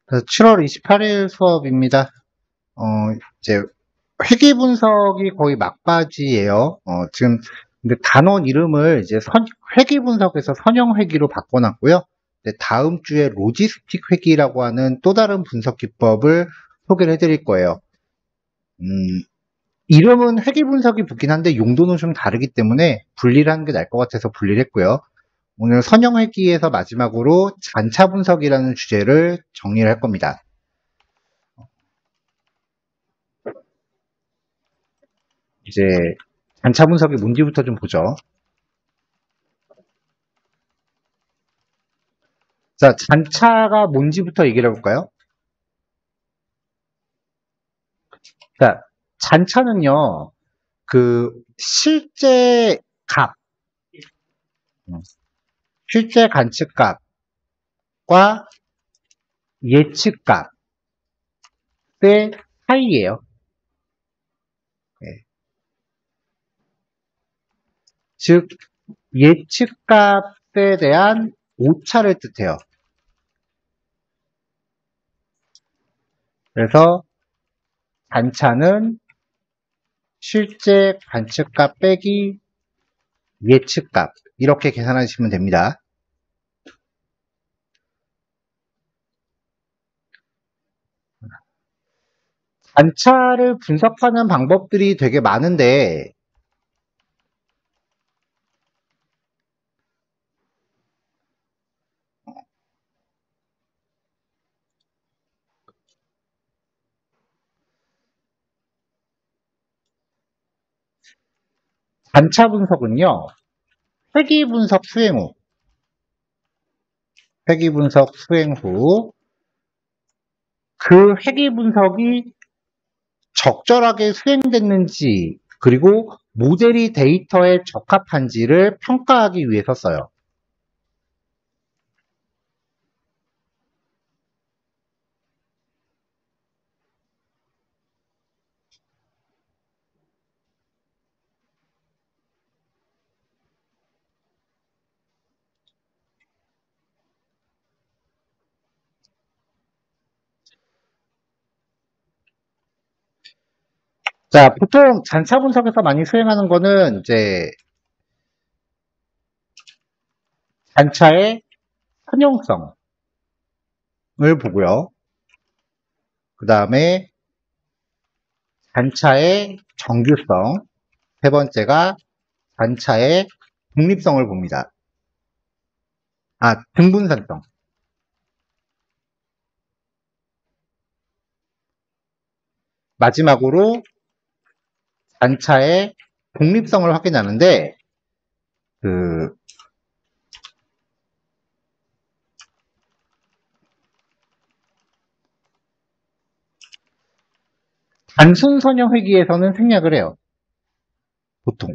그래서 7월 28일 수업입니다. 어, 이제 회귀 분석이 거의 막바지예요. 지금 근데 단원 이름을 이제 회귀 분석에서 선형 회귀로 바꿔놨고요. 다음 주에 로지스틱 회귀라고 하는 또 다른 분석 기법을 소개를 해드릴 거예요. 이름은 회귀 분석이 붙긴 한데 용도는 좀 다르기 때문에 분리를 하는 게 나을 것 같아서 분리를 했고요. 오늘 선형 회귀에서 마지막으로 잔차 분석이라는 주제를 정리를 할 겁니다. 이제 잔차 분석이 뭔지부터 좀 보죠. 자, 잔차가 뭔지부터 얘기를 해볼까요? 자, 잔차는요, 실제 값, 음, 실제 관측값과 예측값의 사이예요. 예. 즉, 예측값에 대한 오차를 뜻해요. 그래서 잔차는 실제 관측값 빼기 예측값 이렇게 계산하시면 됩니다. 잔차를 분석하는 방법들이 되게 많은데 잔차 분석은요. 회귀 분석 수행 후 그 회귀 분석이 적절하게 수행됐는지 그리고 모델이 데이터에 적합한지를 평가하기 위해서 써요. 자, 보통 잔차 분석에서 많이 수행하는 거는 이제 잔차의 선형성을 보고요. 그 다음에 잔차의 정규성, 세 번째가 잔차의 독립성을 봅니다. 등분산성. 마지막으로 잔차의 독립성을 확인하는데 그 단순 선형 회귀에서는 생략을 해요. 보통.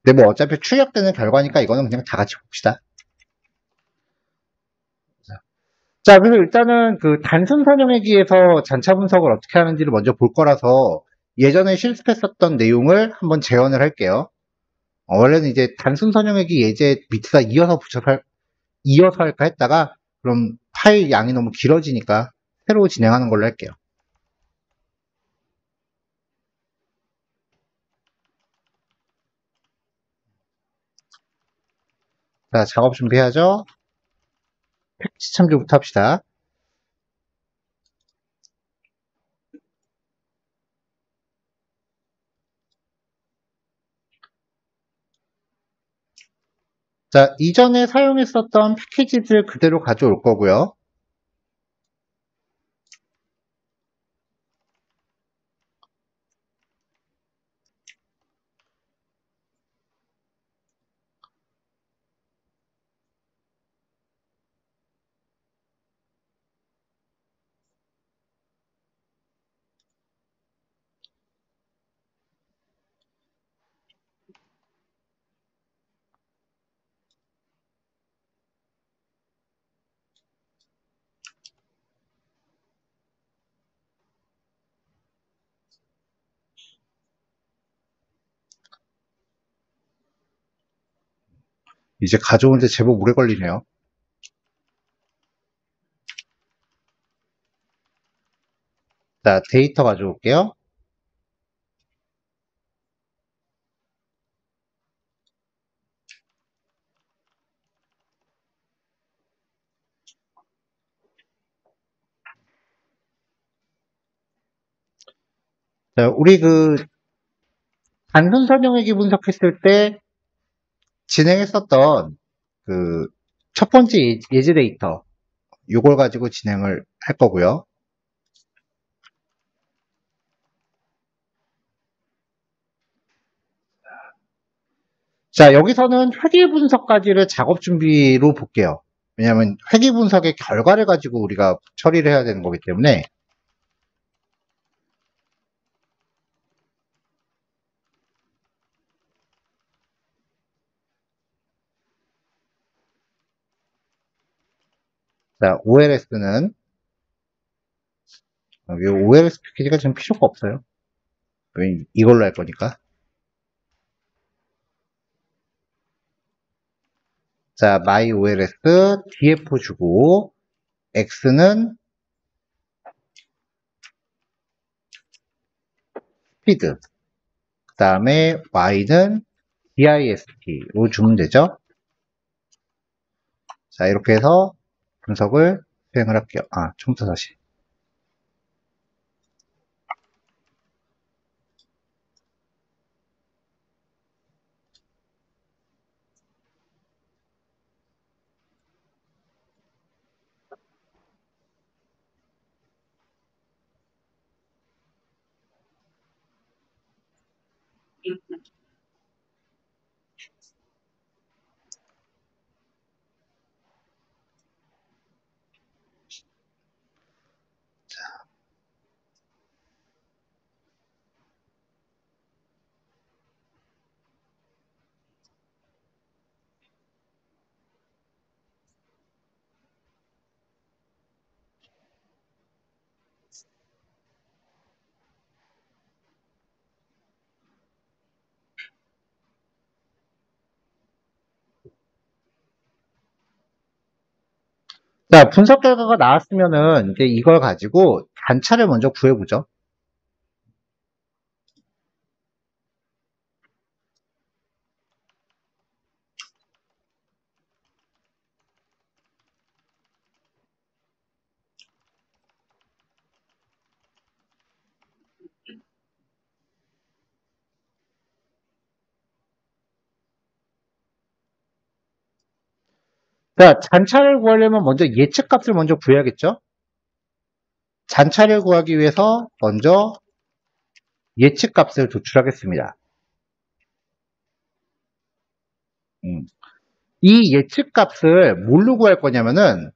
근데 뭐 어차피 출력되는 결과니까 이거는 그냥 다 같이 봅시다. 자, 그래서 일단은 그 단순 선형 회귀에서 잔차 분석을 어떻게 하는지를 먼저 볼 거라서 예전에 실습했었던 내용을 한번 재현을 할게요. 원래는 이제 단순 선형 회귀 예제 밑에다 이어서 할까 했다가 그럼 파일 양이 너무 길어지니까 새로 진행하는 걸로 할게요. 자, 작업 준비하죠. 팩트 참조부터 합시다. 자, 이전에 사용했었던 패키지들 그대로 가져올 거고요. 이제 가져오는데 제법 오래 걸리네요. 자, 데이터 가져올게요. 자, 우리 단순 설명회기 분석했을 때 진행했었던 그 첫 번째 예제 데이터, 요걸 가지고 진행을 할 거고요. 자, 여기서는 회계 분석까지를 작업 준비로 볼게요. 왜냐하면 회계 분석의 결과를 가지고 우리가 처리를 해야 되는 거기 때문에. 자, OLS는 이 OLS 패키지가 지금 필요가 없어요. 왜 이걸로 할 거니까. 자, myOLS df 주고 x는 스피드, 그 다음에 y는 dist로 주면 되죠. 자, 이렇게 해서 분석을 수행을 할게요. 처음부터 다시. 자, 분석 결과가 나왔으면은 이제 이걸 가지고 단차를 먼저 구해보죠. 자, 잔차를 구하려면 먼저 예측값을 먼저 구해야겠죠? 잔차를 구하기 위해서 먼저 예측값을 도출하겠습니다. 음. 이 예측값을 뭘로 구할 거냐면은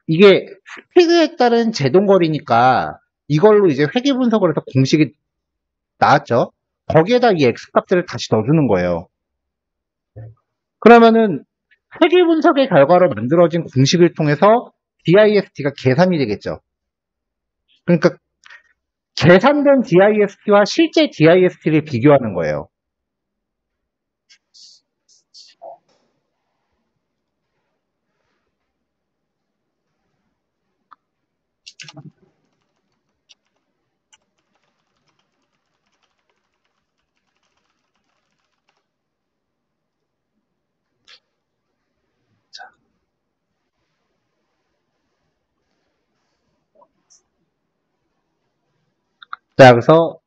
이게 스피드에 따른 제동거리니까 이걸로 이제 회계 분석을 해서 공식이 나왔죠? 거기에다 이 x값들을 다시 넣어주는 거예요. 그러면은 회계 분석의 결과로 만들어진 공식을 통해서 DIST가 계산이 되겠죠. 그러니까 계산된 DIST와 실제 DIST를 비교하는 거예요. 자, 그래서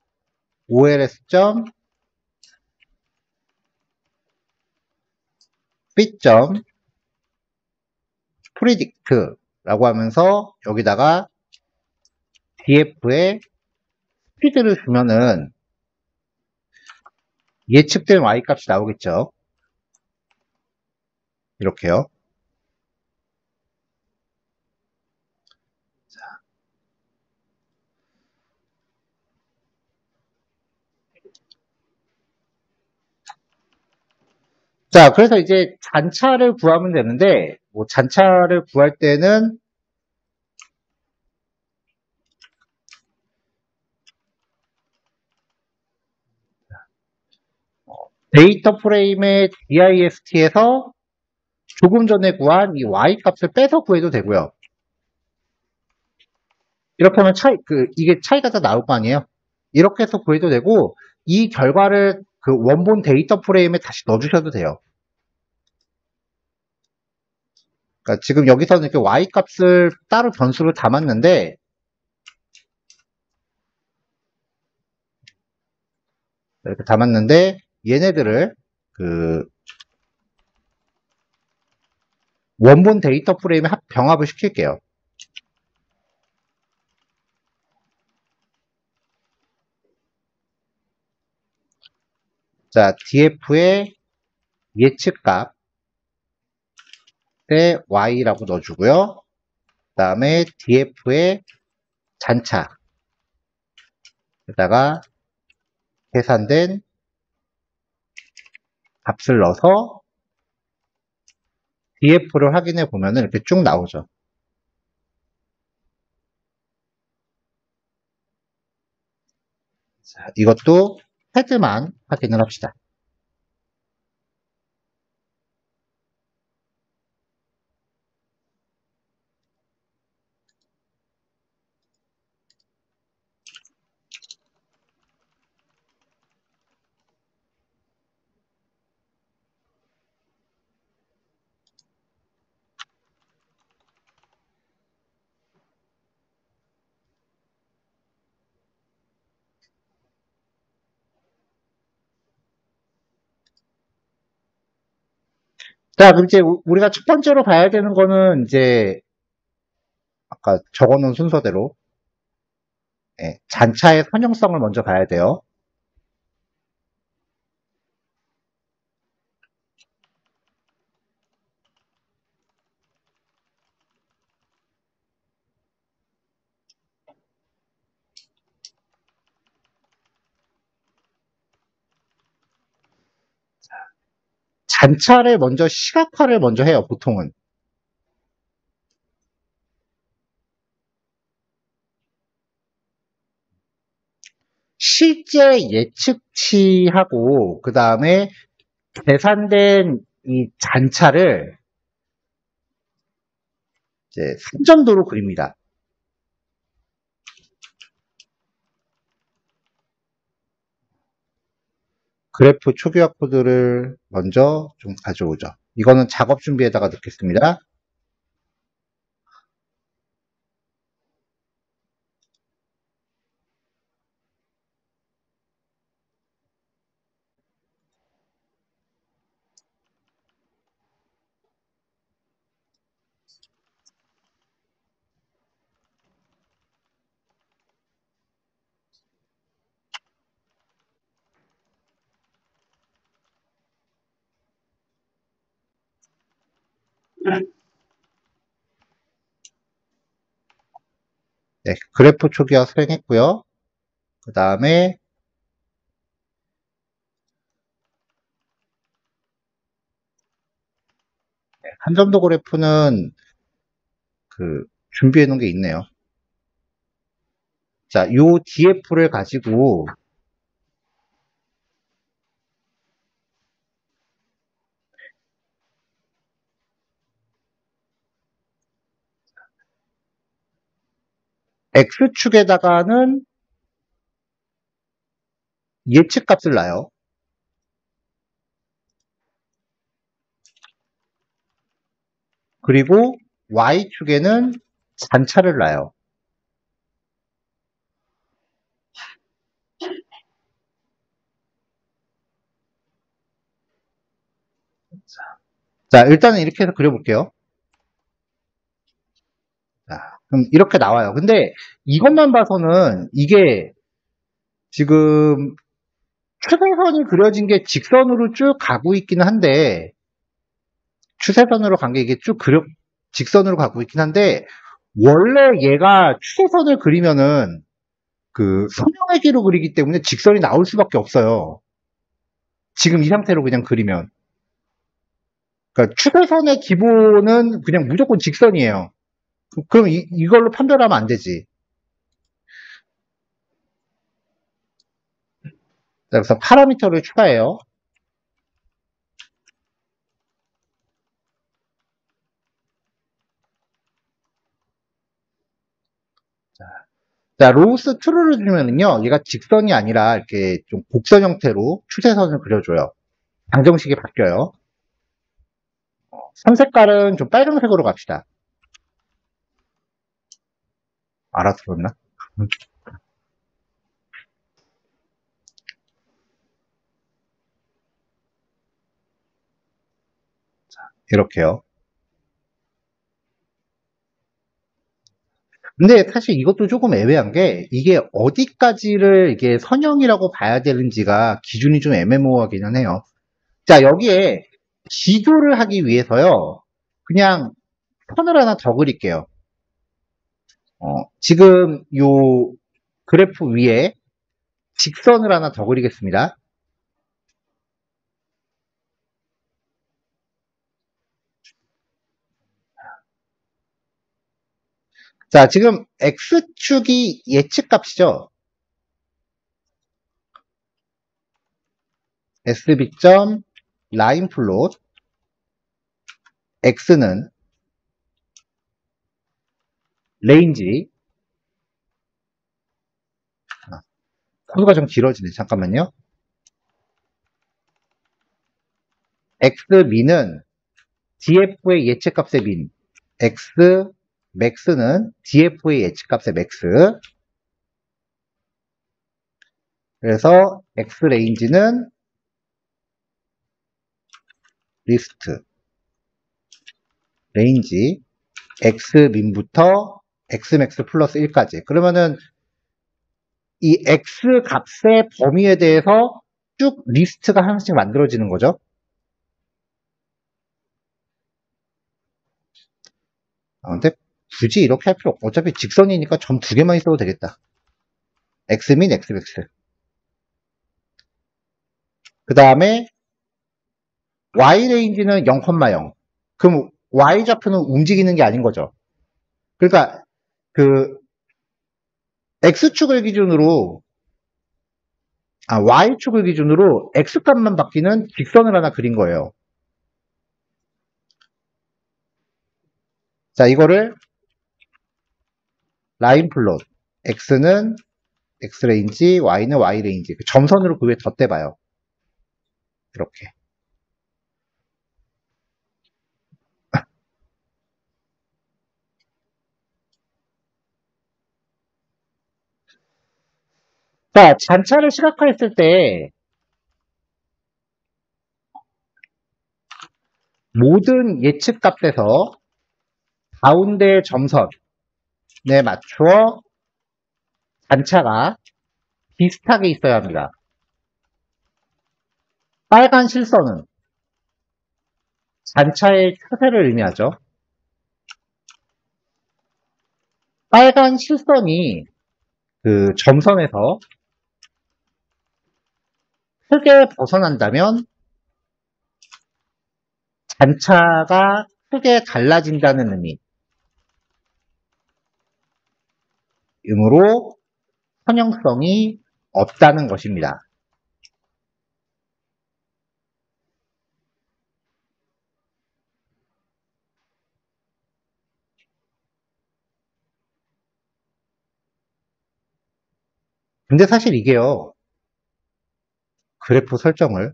OLS.fit predict라고 하면서 여기다가 df에 스피드를 주면은 예측된 y값이 나오겠죠. 이렇게요. 자, 그래서 이제 잔차를 구하면 되는데, 뭐 잔차를 구할 때는 데이터 프레임의 dist에서 조금 전에 구한 이 y 값을 빼서 구해도 되고요. 이렇게 하면 이게 차이가 다 나올 거 아니에요? 이렇게 해서 구해도 되고, 이 결과를 그 원본 데이터 프레임에 다시 넣어주셔도 돼요. 그러니까 지금 여기서는 이렇게 y 값을 따로 변수를 담았는데, 이렇게 담았는데, 얘네들을 그 원본 데이터 프레임에 병합을 시킬게요. 자, df의 예측값 때 y라고 넣어주고요. 그 다음에 df의 잔차에다가 계산된 값을 넣어서 df를 확인해 보면 이렇게 쭉 나오죠. 자, 이것도 헤드만 확인을 합시다. 자, 그럼 이제 우리가 첫 번째로 봐야 되는 거는 이제 아까 적어놓은 순서대로 잔차의 선형성을 먼저 봐야 돼요. 잔차를 먼저 시각화를 먼저 해요, 보통은. 실제 예측치하고 그 다음에 계산된 이 잔차를 이제 삼점도로 그립니다. 그래프 초기화 코드를 먼저 좀 가져오죠. 이거는 작업 준비에다가 넣겠습니다. 네, 그래프 초기화 수행했고요. 그 다음에 한점도 그래프는 준비해 놓은 게 있네요. 자, 요 df를 가지고 x축에다가는 예측값을 놔요. 그리고 y축에는 잔차를 놔요. 자, 일단은 이렇게 해서 그려볼게요. 자, 그럼 이렇게 나와요. 근데 이것만 봐서는 이게 지금 추세선이 그려진 게 직선으로 쭉 가고 있기는 한데, 추세선으로 간 게 이게 직선으로 가고 있긴 한데, 원래 얘가 추세선을 그리면은 선형외기로 그리기 때문에 직선이 나올 수밖에 없어요. 지금 이 상태로 그냥 그리면. 그러니까 추세선의 기본은 그냥 무조건 직선이에요. 그럼 이걸로 판별하면 안 되지. 그래서 파라미터를 추가해요. 자, 로우스 트루를 주면은요, 얘가 직선이 아니라 이렇게 좀 곡선 형태로 추세선을 그려줘요. 방정식이 바뀌어요. 선 색깔은 좀 빨간색으로 갑시다. 알아들었나? 이렇게요. 근데 사실 이것도 조금 애매한 게 이게 어디까지를 이게 선형이라고 봐야 되는지가 기준이 좀 애매모호하기는 해요. 자, 여기에 비교를 하기 위해서요. 그냥 선을 하나 더 그릴게요. 지금 요 그래프 위에 직선을 하나 더 그리겠습니다. 자, 지금 X축이 예측값이죠. SB 점 라인 플롯 X는 레인지. 코드가 좀 길어지네. 잠깐만요. X민은 DF의 예측값의 민. X 맥스는 DF의 예측값의 맥스. 그래서 X 레인지는 리스트 레인지 X민부터 X맥스 플러스 1까지. 그러면은 이 X 값의 범위에 대해서 쭉 리스트가 하나씩 만들어지는 거죠. 근데 굳이 이렇게 할 필요 없고 어차피 직선이니까 점 두 개만 있어도 되겠다. X민 X맥스. 그 다음에 Y 레인지는 0,0. 그럼 Y 좌표는 움직이는 게 아닌 거죠. 그러니까 그 X축을 기준으로 Y축을 기준으로 X값만 바뀌는 직선을 하나 그린 거예요. 자, 이거를 라인 플롯 X는 X 레인지, Y는 Y 레인지 점선으로 그 위에 덧대봐요. 이렇게. 자, 잔차를 시각화했을 때 모든 예측값에서 가운데 점선에 맞추어 잔차가 비슷하게 있어야 합니다. 빨간 실선은 잔차의 추세를 의미하죠. 빨간 실선이 그 점선에서 크게 벗어난다면 잔차가 크게 달라진다는 의미이므로 선형성이 없다는 것입니다. 근데 사실 이게요, 그래프 설정을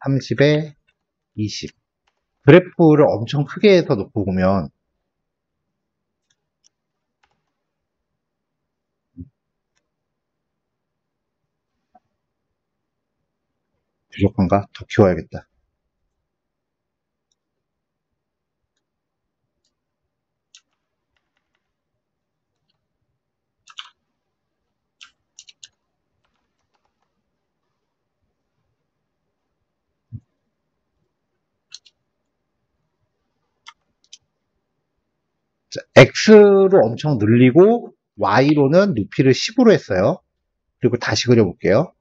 30에 20 그래프를 엄청 크게 해서 놓고 보면 부족한가? 더 키워야겠다. 자, X로 엄청 늘리고 Y로는 높이를 10으로 했어요. 그리고 다시 그려볼게요.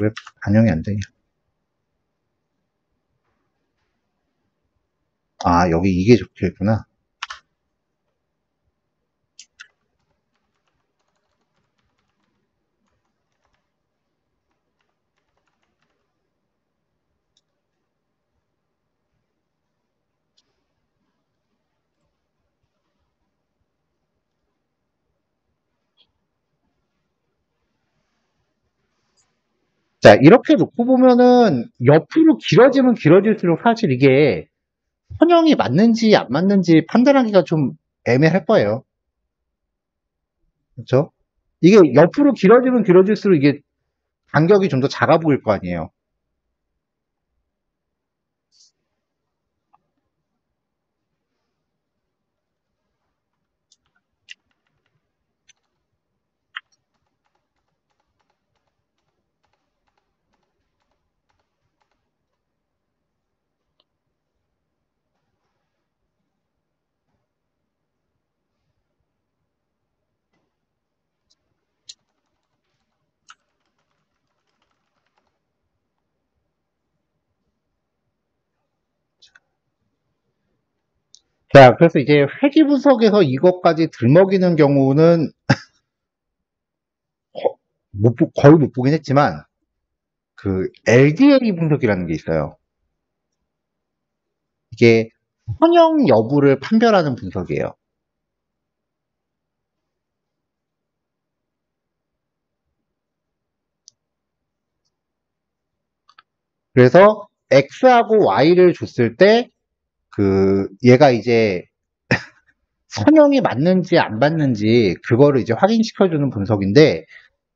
왜 반영이 안 되냐? 여기 이게 적혀 있구나. 자, 이렇게 놓고 보면은 옆으로 길어지면 길어질수록 사실 이게 선형이 맞는지 안 맞는지 판단하기가 좀 애매할 거예요. 그렇죠? 이게 옆으로 길어지면 길어질수록 이게 간격이 좀 더 작아 보일 거 아니에요. 자, 그래서 이제 회귀 분석에서 이것까지 들먹이는 경우는 거의 못 보긴 했지만 그 LDLE 분석이라는 게 있어요. 이게 선형 여부를 판별하는 분석이에요. 그래서 X하고 Y를 줬을 때 그 얘가 이제 선형이 맞는지 안 맞는지 그거를 이제 확인시켜주는 분석인데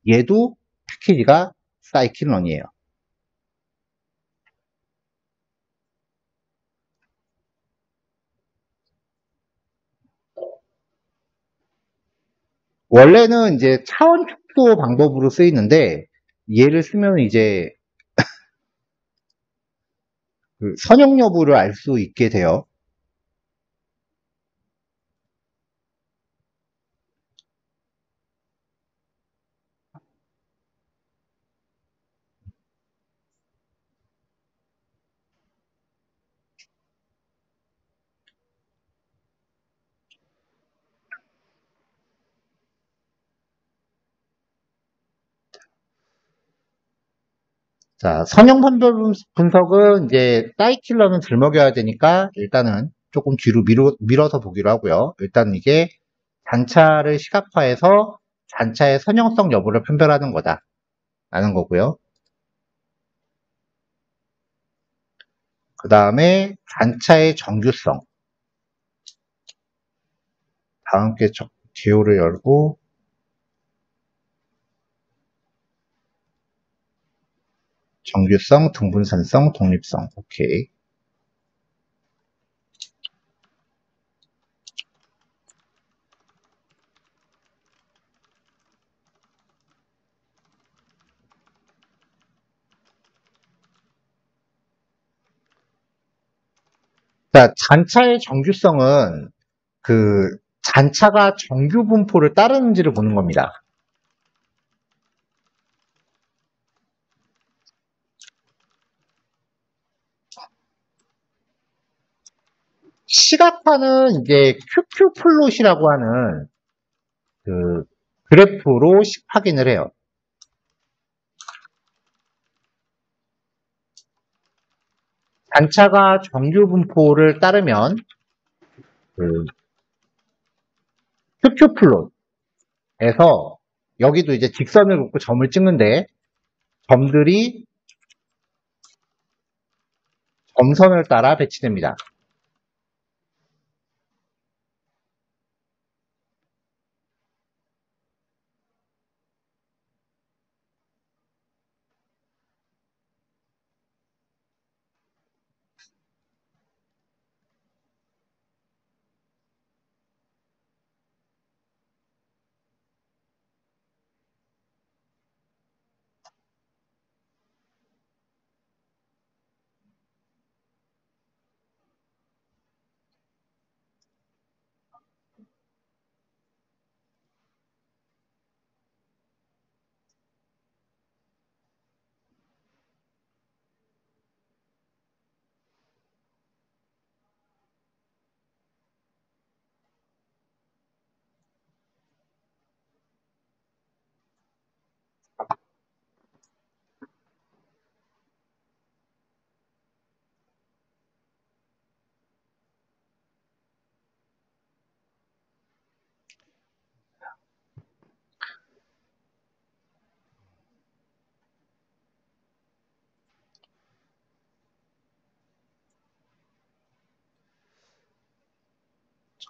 얘도 패키지가 사이클런이에요. 원래는 이제 차원 축소 방법으로 쓰이는데 얘를 쓰면 이제 그 선형 여부를 알 수 있게 돼요. 자, 선형 판별 분석은 이제 사이클런은 들먹여야 되니까 일단은 조금 뒤로 밀어서 보기로 하고요. 일단 이게 단차를 시각화해서 단차의 선형성 여부를 판별하는 거다라는 거고요. 그 다음에 단차의 정규성. 다 함께 개요를 열고 정규성, 등분산성, 독립성. 오케이. 자, 단차의 정규성은 그 단차가 정규 분포를 따르는지를 보는 겁니다. 시각화는 이제 QQ 플롯이라고 하는 그 그래프로 확인을 해요. 단차가 정규 분포를 따르면 그 QQ 플롯에서 여기도 이제 직선을 긋고 점을 찍는데 점들이 점선을 따라 배치됩니다.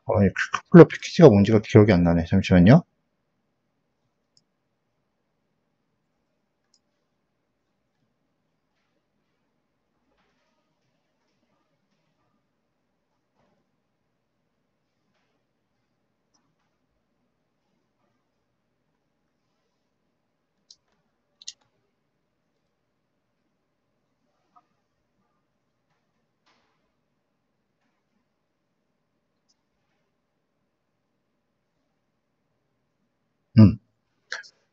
큐큐플로 패키지가 뭔지가 기억이 안 나네. 잠시만요. 음.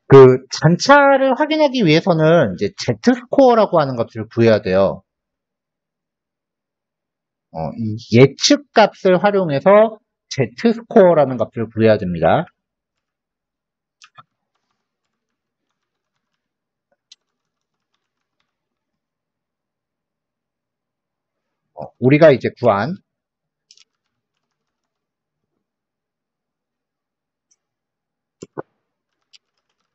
그 잔차를 확인하기 위해서는 이제 Z스코어라고 하는 것을 구해야 돼요. 이 예측 값을 활용해서 Z스코어라는 값을 구해야 됩니다. 우리가 이제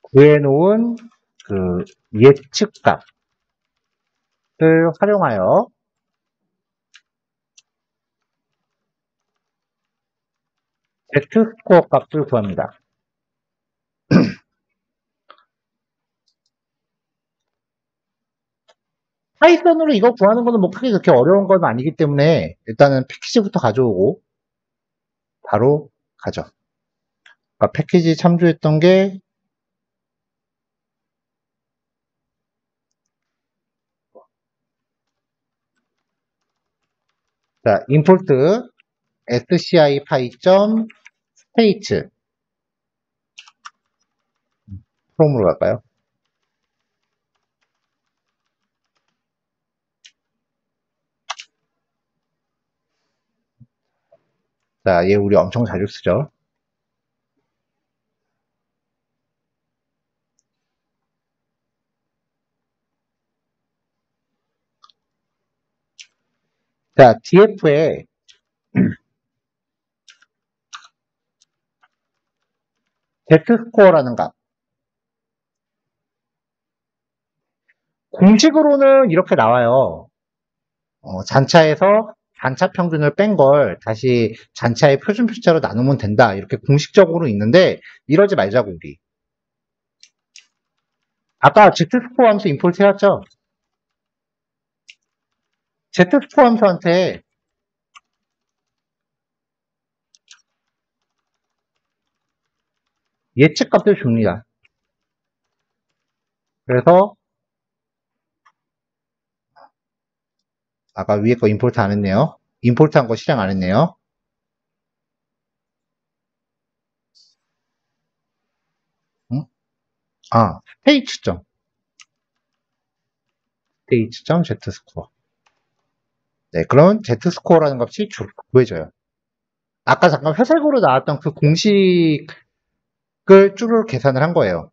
구해놓은 그 예측 값을 활용하여 Z스코어 값을 구합니다. 파이썬으로 이거 구하는 거는 뭐 크게 그렇게 어려운 건 아니기 때문에 일단은 패키지부터 가져오고 바로 가죠. 그러니까 패키지 참조했던 게 자, import sci py.state 프롬으로 갈까요? 자, 얘 우리 엄청 자주 쓰죠. 자, df에 z스코어라는 값. 공식으로는 이렇게 나와요. 잔차에서 잔차 평균을 뺀 걸 다시 잔차의 표준 표차로 나누면 된다. 이렇게 공식적으로 있는데 이러지 말자고 우리. 아까 z스코어 함수 임포트 해왔죠? z스코어 함수한테 예측 값을 줍니다. 그래서 아까 위에 거 임포트 안 했네요. 임포트 한 거 실행 안 했네요. 응? 스테이츠점 z스코어. 네, 그럼 z스코어라는 값이 구해져요. 아까 잠깐 회색으로 나왔던 그 공식을 쭈르륵 계산을 한 거예요.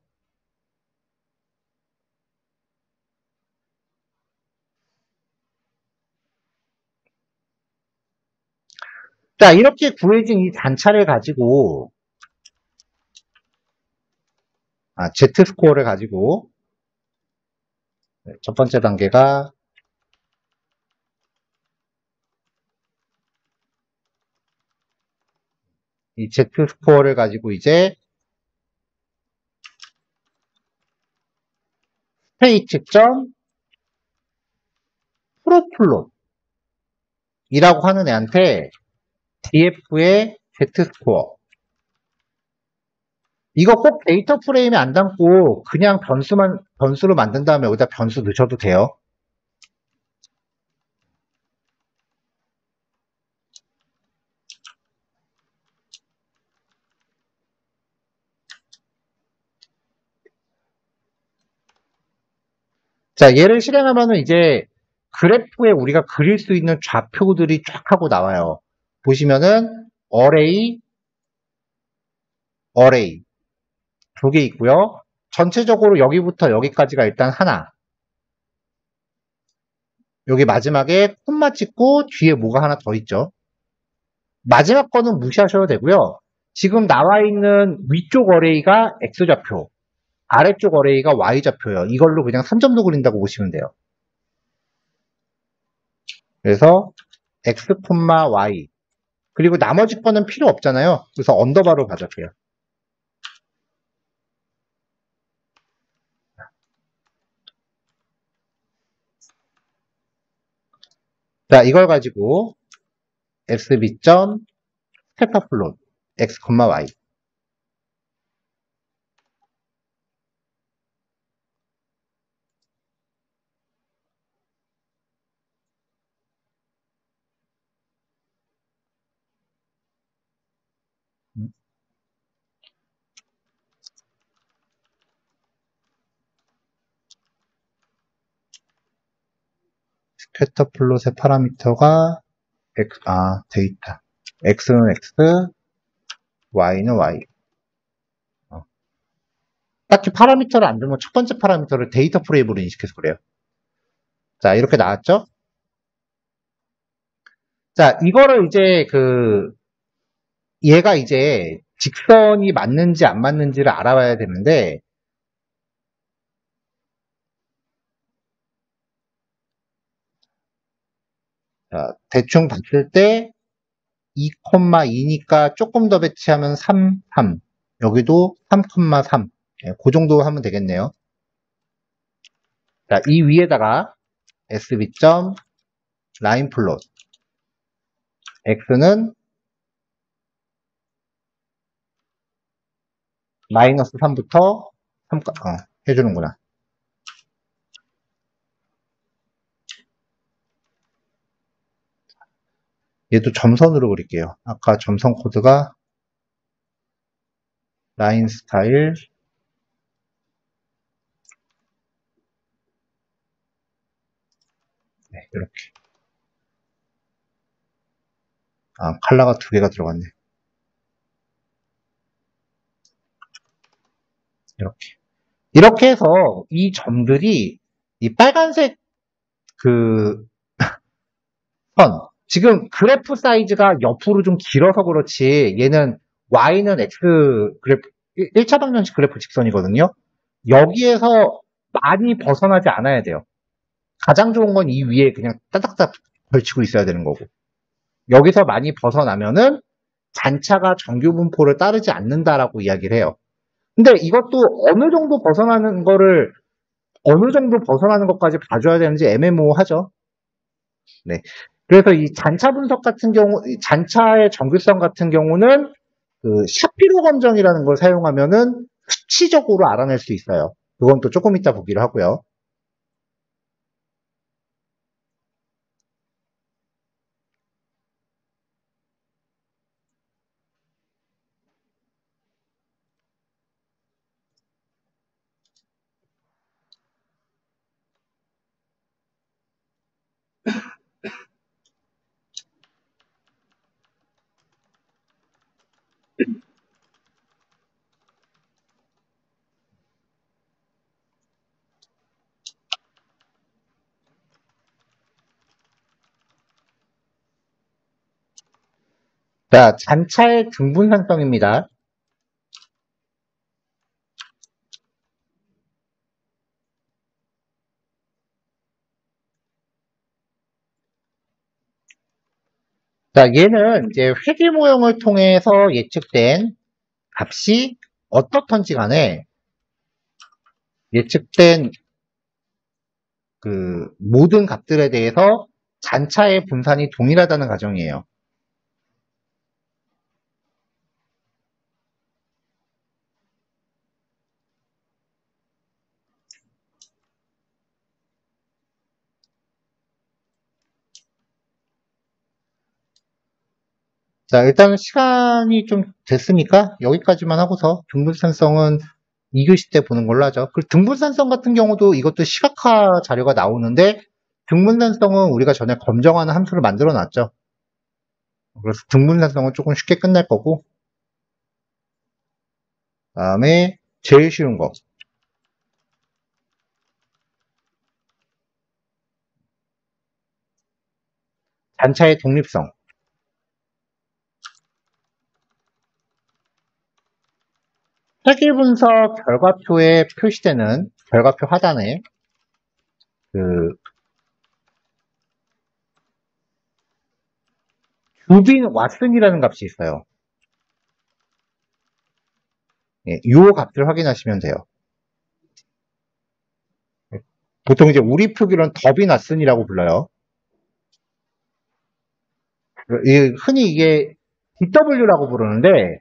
자, 이렇게 구해진 이 단차를 가지고, Z스코어를 가지고, 첫 번째 단계가, 이 Z스코어를 가지고 이제, 스테이츠점 프로플롯이라고 하는 애한테, df의 Z스코어. 이거 꼭 데이터 프레임에 안 담고, 그냥 변수로 만든 다음에 여기다 변수 넣으셔도 돼요. 자, 얘를 실행하면은 이제 그래프에 우리가 그릴 수 있는 좌표들이 쫙 하고 나와요. 보시면은 array 두 개 있고요. 전체적으로 여기부터 여기까지가 일단 하나. 여기 마지막에 콤마 찍고 뒤에 뭐가 하나 더 있죠. 마지막 거는 무시하셔도 되고요. 지금 나와 있는 위쪽 어레이가 X좌표, 아래쪽 어레이가 Y좌표예요. 이걸로 그냥 3점도 그린다고 보시면 돼요. 그래서 X, Y 그리고 나머지 거는 필요 없잖아요. 그래서 언더바로 가져올게요. 자, 이걸 가지고 sb.scatter plot x, y. 스캐터 플롯의 파라미터가 데이터. x는 x, y는 y. 딱히 파라미터를 안 주면 첫 번째 파라미터를 데이터 프레임으로 인식해서 그래요. 자, 이렇게 나왔죠? 자, 이거를 이제 얘가 이제 직선이 맞는지 안 맞는지를 알아봐야 되는데, 자, 대충 봤을 때 2,2니까 조금 더 배치하면 3, 3. 여기도 3,3. 그 정도 하면 되겠네요. 자, 이 위에다가 sb. 라인 플롯. x는 마이너스 3부터 3, 해주는구나. 얘도 점선으로 그릴게요. 아까 점선 코드가 라인 스타일, 네, 이렇게. 컬러가 두 개가 들어갔네. 이렇게. 이렇게 해서 이 점들이 이 빨간색 선. 지금 그래프 사이즈가 옆으로 좀 길어서 그렇지 얘는 Y는 X 그래프 1차 방정식 그래프 직선이거든요. 여기에서 많이 벗어나지 않아야 돼요. 가장 좋은 건 이 위에 그냥 따닥따닥 걸치고 있어야 되는 거고. 여기서 많이 벗어나면은 잔차가 정규 분포를 따르지 않는다라고 이야기를 해요. 근데 이것도 어느 정도 벗어나는 것까지 봐줘야 되는지 애매모호하죠. 네. 그래서 이 잔차 분석 같은 경우, 잔차의 정규성 같은 경우는 샤피로 검정이라는 걸 사용하면은 수치적으로 알아낼 수 있어요. 그건 또 조금 이따 보기로 하고요. 자, 잔차의 등분산성입니다. 자, 얘는 이제 회귀 모형을 통해서 예측된 값이 어떻던지 간에 예측된 모든 값들에 대해서 잔차의 분산이 동일하다는 가정이에요. 자, 일단 시간이 좀 됐으니까 여기까지만 하고서 등분산성은 2교시 때 보는 걸로 하죠. 그 등분산성 같은 경우도 이것도 시각화 자료가 나오는데 등분산성은 우리가 전에 검정하는 함수를 만들어 놨죠. 그래서 등분산성은 조금 쉽게 끝날 거고 다음에 제일 쉬운 거 단차의 독립성. 회귀 분석 결과표에 표시되는 결과표 하단에 그 루빈 왓슨이라는 값이 있어요. 예, 이 값을 확인하시면 돼요. 보통 이제 우리 표기로는 더빈 왓슨이라고 불러요. 흔히 이게 DW라고 부르는데,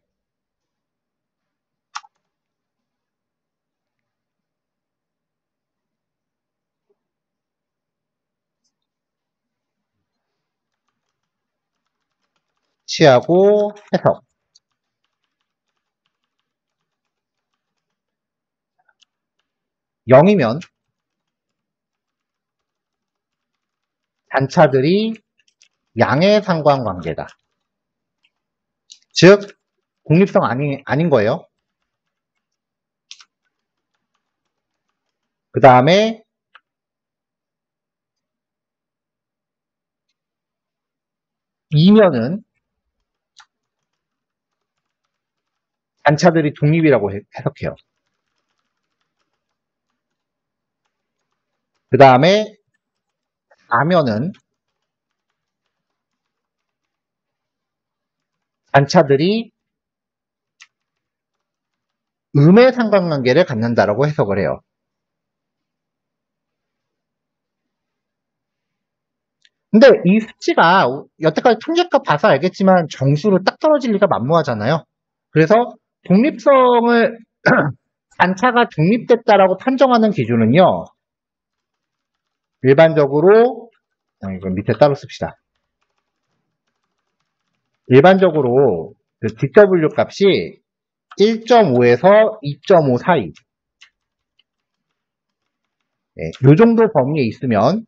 치하고 해석. 영이면 단차들이 양의 상관관계다. 즉, 독립성 아닌 거예요. 그 다음에 이면은 단차들이 독립이라고 해석해요. 그 다음에 아면은 단차들이 음의 상관관계를 갖는다라고 해석을 해요. 근데 이 수치가 여태까지 통계값 봐서 알겠지만 정수로 딱 떨어질 리가 만무하잖아요. 그래서 독립성을 단차가 독립됐다라고 판정하는 기준은요. 일반적으로 이거 밑에 따로 씁시다. 일반적으로 그 DW 값이 1.5에서 2.5 사이 이 정도 범위에 있으면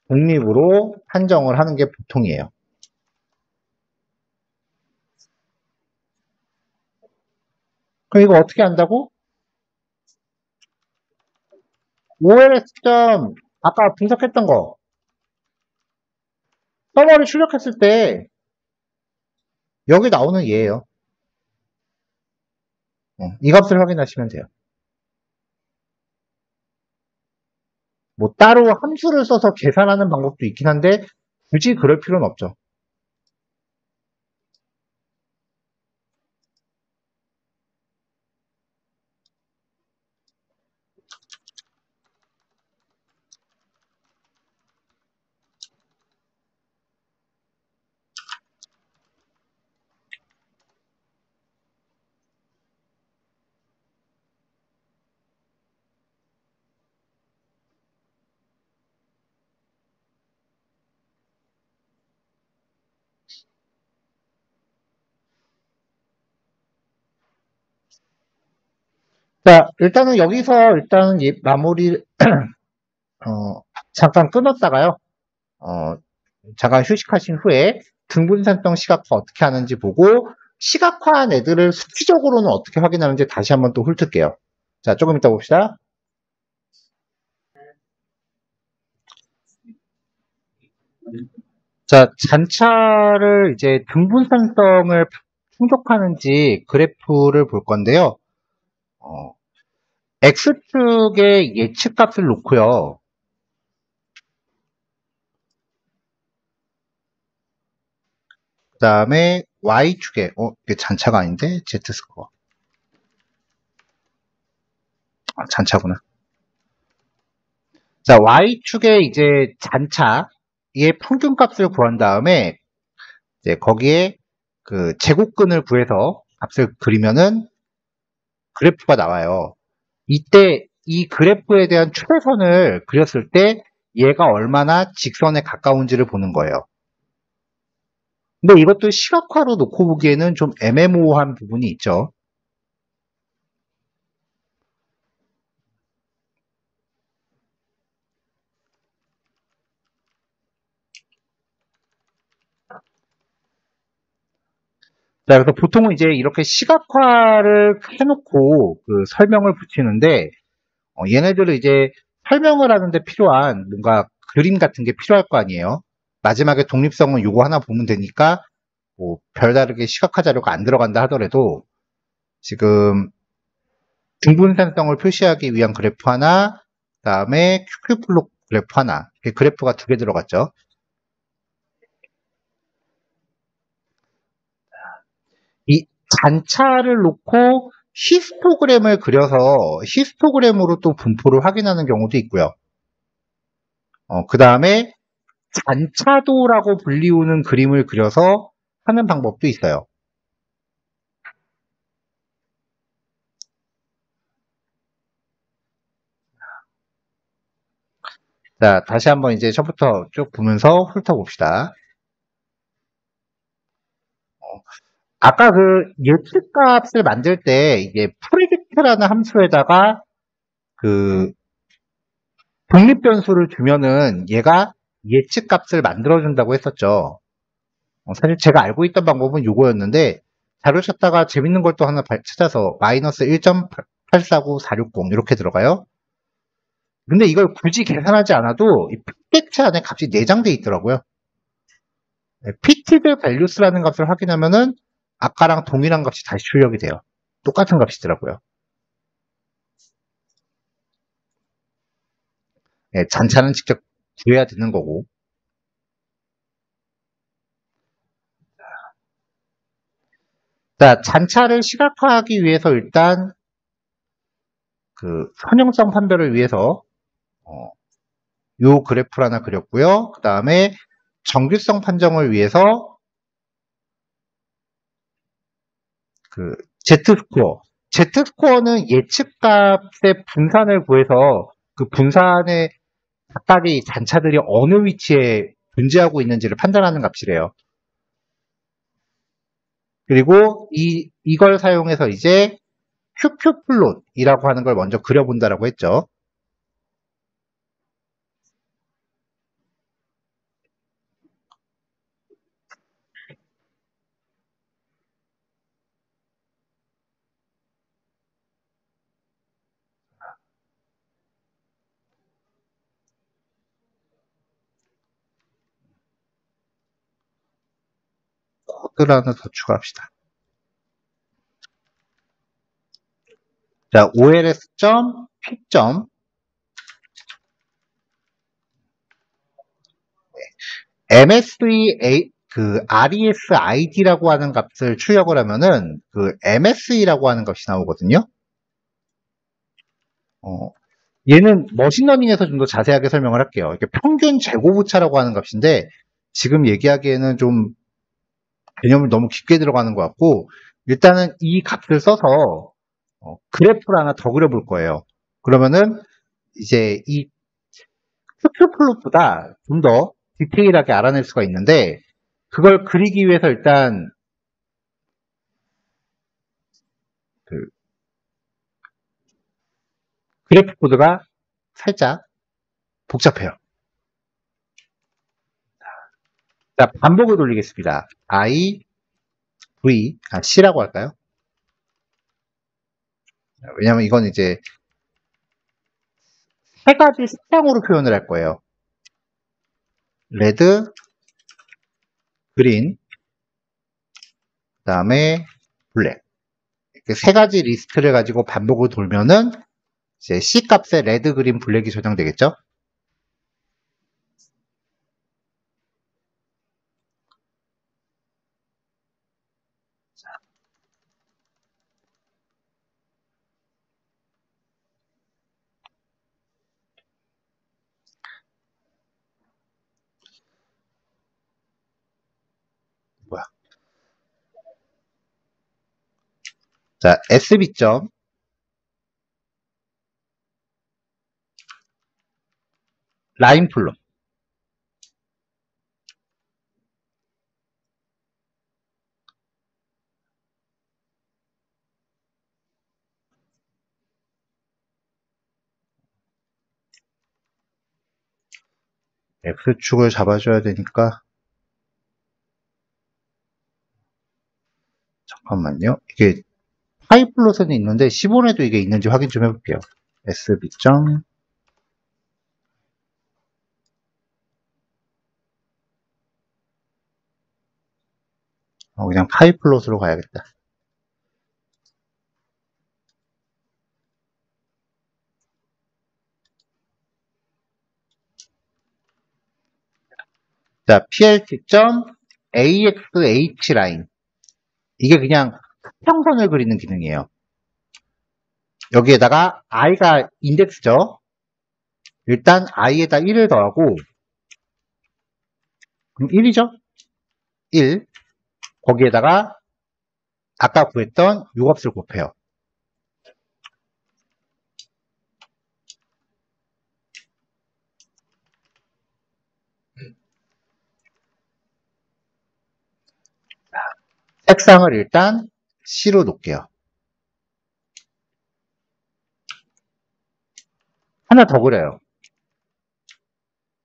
독립으로 판정을 하는 게 보통이에요. 그럼 이거 어떻게 한다고? OLS 점 아까 분석했던 거 서버를 출력했을 때 여기 나오는 얘예요. 이 값을 확인하시면 돼요. 뭐 따로 함수를 써서 계산하는 방법도 있긴 한데 굳이 그럴 필요는 없죠. 자, 일단은 여기서 일단은 마무리 잠깐 끊었다가요. 잠깐 휴식하신 후에 등분산성 시각화 어떻게 하는지 보고 시각화한 애들을 수치적으로는 어떻게 확인하는지 다시 한번 또 훑을게요. 자, 조금 이따 봅시다. 자, 잔차를 이제 등분산성을 충족하는지 그래프를 볼 건데요. X축에 예측값을 놓고요. 그 다음에 Y축에, 이게 잔차가 아닌데? Z스코어. 잔차구나. 자, Y축에 이제 잔차의 평균값을 구한 다음에, 이제 거기에 그 제곱근을 구해서 값을 그리면은 그래프가 나와요. 이때 이 그래프에 대한 추세선을 그렸을 때 얘가 얼마나 직선에 가까운지를 보는 거예요. 근데 이것도 시각화로 놓고 보기에는 좀 애매모호한 부분이 있죠. 자, 그래서 보통은 이제 이렇게 시각화를 해놓고 그 설명을 붙이는데, 얘네들은 이제 설명을 하는데 필요한 뭔가 그림 같은 게 필요할 거 아니에요. 마지막에 독립성은 요거 하나 보면 되니까, 뭐, 별다르게 시각화 자료가 안 들어간다 하더라도, 지금 등분산성을 표시하기 위한 그래프 하나, 그 다음에 QQ플롯 그래프 하나, 이렇게 그래프가 두 개 들어갔죠. 이 잔차를 놓고 히스토그램을 그려서 히스토그램으로 또 분포를 확인하는 경우도 있고요. 그 다음에 잔차도라고 불리우는 그림을 그려서 하는 방법도 있어요. 자, 다시 한번 이제 처음부터 쭉 보면서 훑어봅시다. 아까 그 예측값을 만들 때 이게 predict라는 함수에다가 그 독립변수를 주면은 얘가 예측값을 만들어준다고 했었죠. 사실 제가 알고 있던 방법은 요거였는데 자료 찾다가 재밌는 걸 또 하나 찾아서 마이너스 1.849460 이렇게 들어가요. 근데 이걸 굳이 계산하지 않아도 이 픽팩트 안에 값이 내장돼 있더라고요. 피티드 밸류스라는 값을 확인하면은 아까랑 동일한 값이 다시 출력이 돼요. 똑같은 값이더라고요. 잔차는 직접 구해야 되는 거고. 자, 잔차를 시각화하기 위해서 일단 그 선형성 판별을 위해서 요 그래프를 하나 그렸고요. 그 다음에 정규성 판정을 위해서 그 Z스코어. Z스코어는 예측값의 분산을 구해서 그 분산의 각각의 잔차들이 어느 위치에 존재하고 있는지를 판단하는 값이래요. 그리고 이걸 사용해서 이제 QQ플롯이라고 하는 걸 먼저 그려본다라고 했죠. 코드를 하나 더 추가합시다. 자, OLS.P. MSE 그 RESID라고 하는 값을 출력을 하면은 그 MSE라고 하는 값이 나오거든요. 얘는 머신러닝에서 좀 더 자세하게 설명을 할게요. 이게 평균 재고부차라고 하는 값인데 지금 얘기하기에는 좀 개념을 너무 깊게 들어가는 것 같고 일단은 이 값을 써서 그래프를 하나 더 그려볼 거예요. 그러면은 이제 이 큐큐플롯보다 좀 더 디테일하게 알아낼 수가 있는데 그걸 그리기 위해서 일단 그 그래프 코드가 살짝 복잡해요. 자, 반복을 돌리겠습니다. I, V, C라고 할까요? 왜냐면 이건 이제 세 가지 색상으로 표현을 할 거예요. 레드, 그린, 그 다음에 블랙. 이렇게 세 가지 리스트를 가지고 반복을 돌면은 이제 C 값에 레드, 그린, 블랙이 저장되겠죠? 뭐야? 자, SB. 라인 플롯. X축을 잡아줘야 되니까 잠깐만요. 이게 파이플롯에는 있는데 10원에도 이게 있는지 확인 좀 해볼게요. SB. 그냥 파이플롯으로 가야겠다. 자, PLT.AXH 라인. 이게 그냥 수평선을 그리는 기능이에요. 여기에다가 i가 인덱스죠. 일단 i에다 1을 더하고, 그럼 1이죠? 1. 거기에다가 아까 구했던 요 값을 곱해요. 색상을 일단 C로 놓을게요. 하나 더 그려요.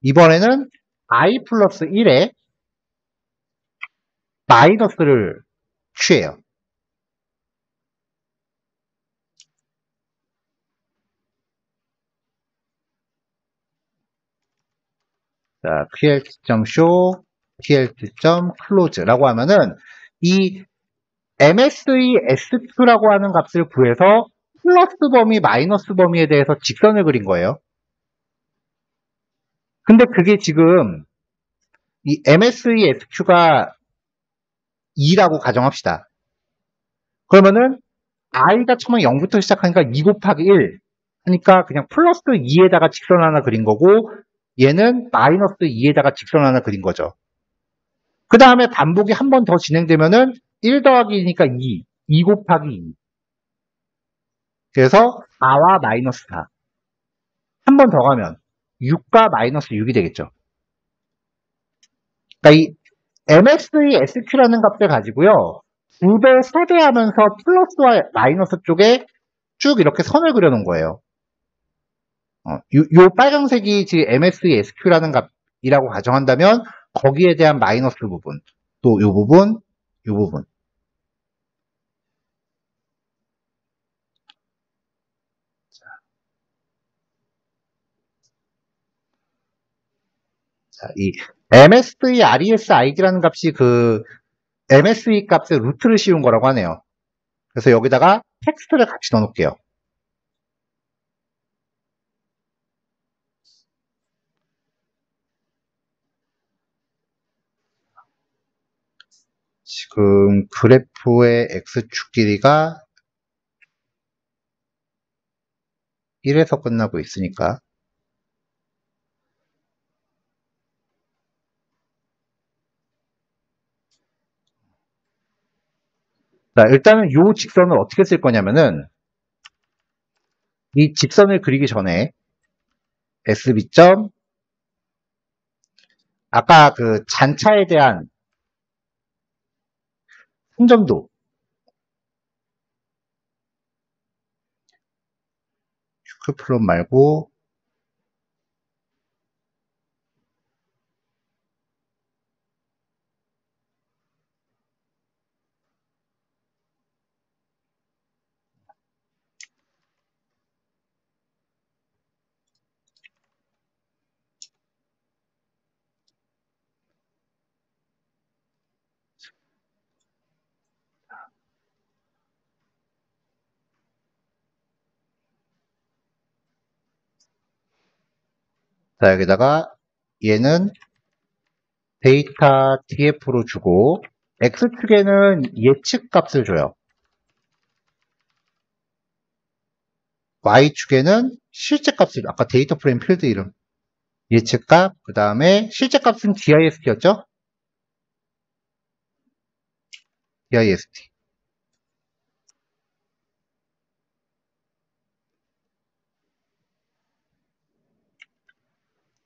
이번에는 i 플러스 1에 마이너스를 취해요. 자, plt.show, plt.close라고 하면은 이 MSE SQ라고 하는 값을 구해서 플러스 범위, 마이너스 범위에 대해서 직선을 그린 거예요. 근데 그게 지금 이 MSE SQ가 2라고 가정합시다. 그러면은 i가 처음에 0부터 시작하니까 2 곱하기 1 하니까 그냥 플러스 2에다가 직선 하나 그린 거고 얘는 마이너스 2에다가 직선 하나 그린 거죠. 그 다음에 반복이 한 번 더 진행되면은 1 더하기 2니까 2, 2 곱하기 2. 그래서 4와 마이너스 4. 한 번 더 가면 6과 마이너스 6이 되겠죠. 그러니까 이 MSE SQ라는 값을 가지고요. 2배, 3배 하면서 플러스와 마이너스 쪽에 쭉 이렇게 선을 그려놓은 거예요. 요 빨간색이 지금 MSE SQ라는 값이라고 가정한다면 거기에 대한 마이너스 부분, 또 요 부분, 요 부분. 자, 이 MSE RESID라는 값이 그 MSE 값의 루트를 씌운 거라고 하네요. 그래서 여기다가 텍스트를 같이 넣어놓을게요. 지금 그래프의 x축 길이가 1에서 끝나고 있으니까. 자, 일단은 요 직선을 어떻게 쓸 거냐면은 이 직선을 그리기 전에 SB. 아까 그 잔차에 대한 흥점도 큐플롯 말고 자, 여기다가 얘는 데이터 tf로 주고 x축에는 예측 값을 줘요. y축에는 실제 값을, 아까 데이터 프레임 필드 이름 예측 값, 그 다음에 실제 값은 dist였죠? dist.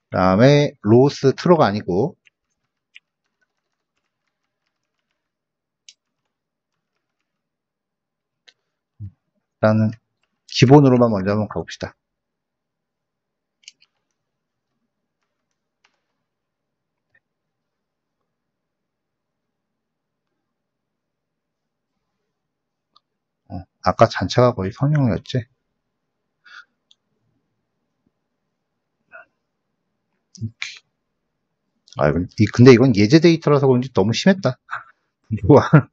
그 다음에 로스 트로가 아니고 일단은 기본으로만 먼저 한번 가봅시다. 아까 잔차가 거의 선형이었지. 아, 근데 이건 예제 데이터라서 그런지 너무 심했다. 뭐야.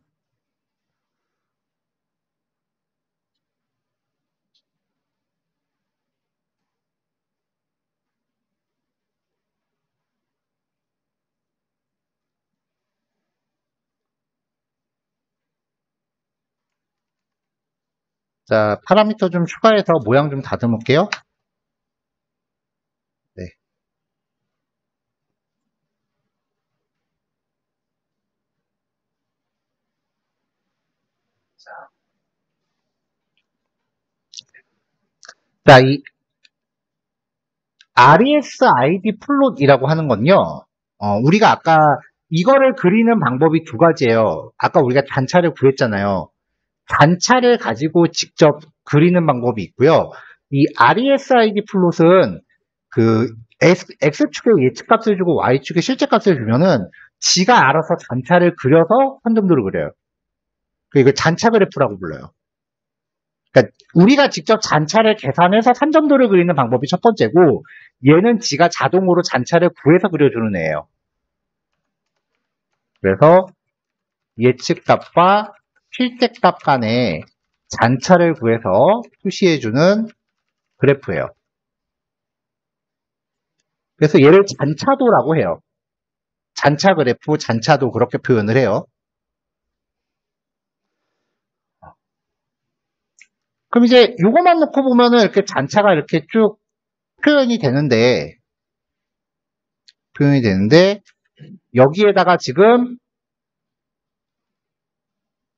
자, 파라미터 좀 추가해서 모양 좀 다듬을게요. 네. 자, 이 RESID 플롯이라고 하는 건요, 우리가 아까 이거를 그리는 방법이 두 가지예요. 아까 우리가 단차를 구했잖아요. 단차를 가지고 직접 그리는 방법이 있고요. 이 RESID 플롯은 그 X축에 예측값을 주고 Y축에 실제값을 주면은 지가 알아서 단차를 그려서 판점도를 그려요. 이걸 단차 그래프라고 불러요. 그러니까 우리가 직접 잔차를 계산해서 산점도를 그리는 방법이 첫 번째고, 얘는 지가 자동으로 잔차를 구해서 그려주는 애예요. 그래서 예측값과 실제값 간의 잔차를 구해서 표시해주는 그래프예요. 그래서 얘를 잔차도라고 해요. 잔차 그래프, 잔차도 그렇게 표현을 해요. 그럼 이제 이것만 놓고 보면은 이렇게 잔차가 이렇게 쭉 표현이 되는데, 여기에다가 지금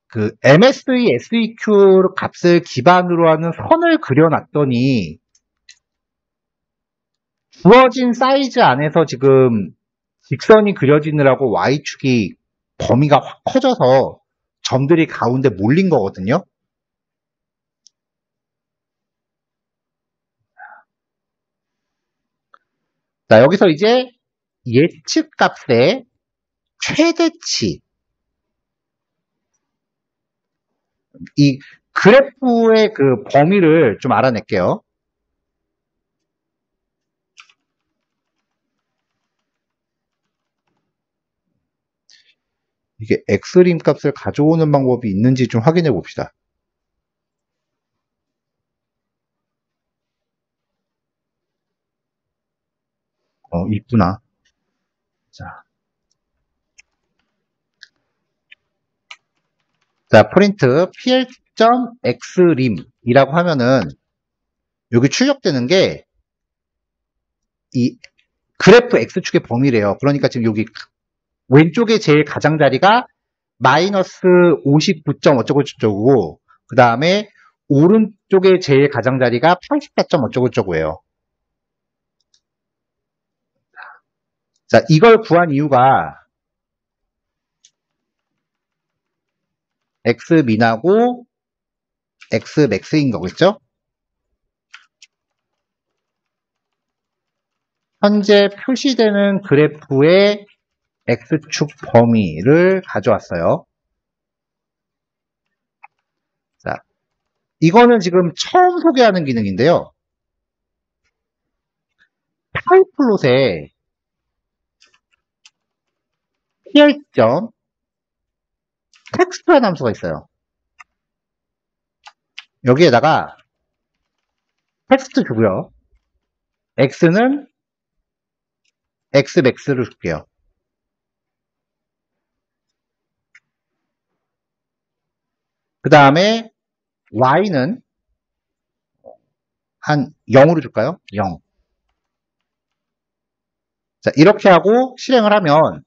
그 MSE, SEQ 값을 기반으로 하는 선을 그려놨더니 주어진 사이즈 안에서 지금 직선이 그려지느라고 Y축이 범위가 확 커져서 점들이 가운데 몰린 거거든요. 자, 여기서 이제 예측값의 최대치, 이 그래프의 그 범위를 좀 알아낼게요. 이게 X림 값을 가져오는 방법이 있는지 좀 확인해 봅시다. 있구나. 자, 프린트 pl.xlim이라고 하면은 여기 출력되는 게 이 그래프 X축의 범위래요. 그러니까 지금 여기 왼쪽에 제일 가장자리가 마이너스 59. 어쩌고 저쩌고, 그 다음에 오른쪽에 제일 가장자리가 84. 어쩌고 저쩌고예요. 자, 이걸 구한 이유가 X민하고 Xmax인 거겠죠? 현재 표시되는 그래프의 X축 범위를 가져왔어요. 자, 이거는 지금 처음 소개하는 기능인데요. 파이플롯에 pl. 텍스트라는 함수가 있어요. 여기에다가 텍스트 주고요. X는 Xmax를 줄게요. 그 다음에 Y는 한 0으로 줄까요? 0. 자, 이렇게 하고 실행을 하면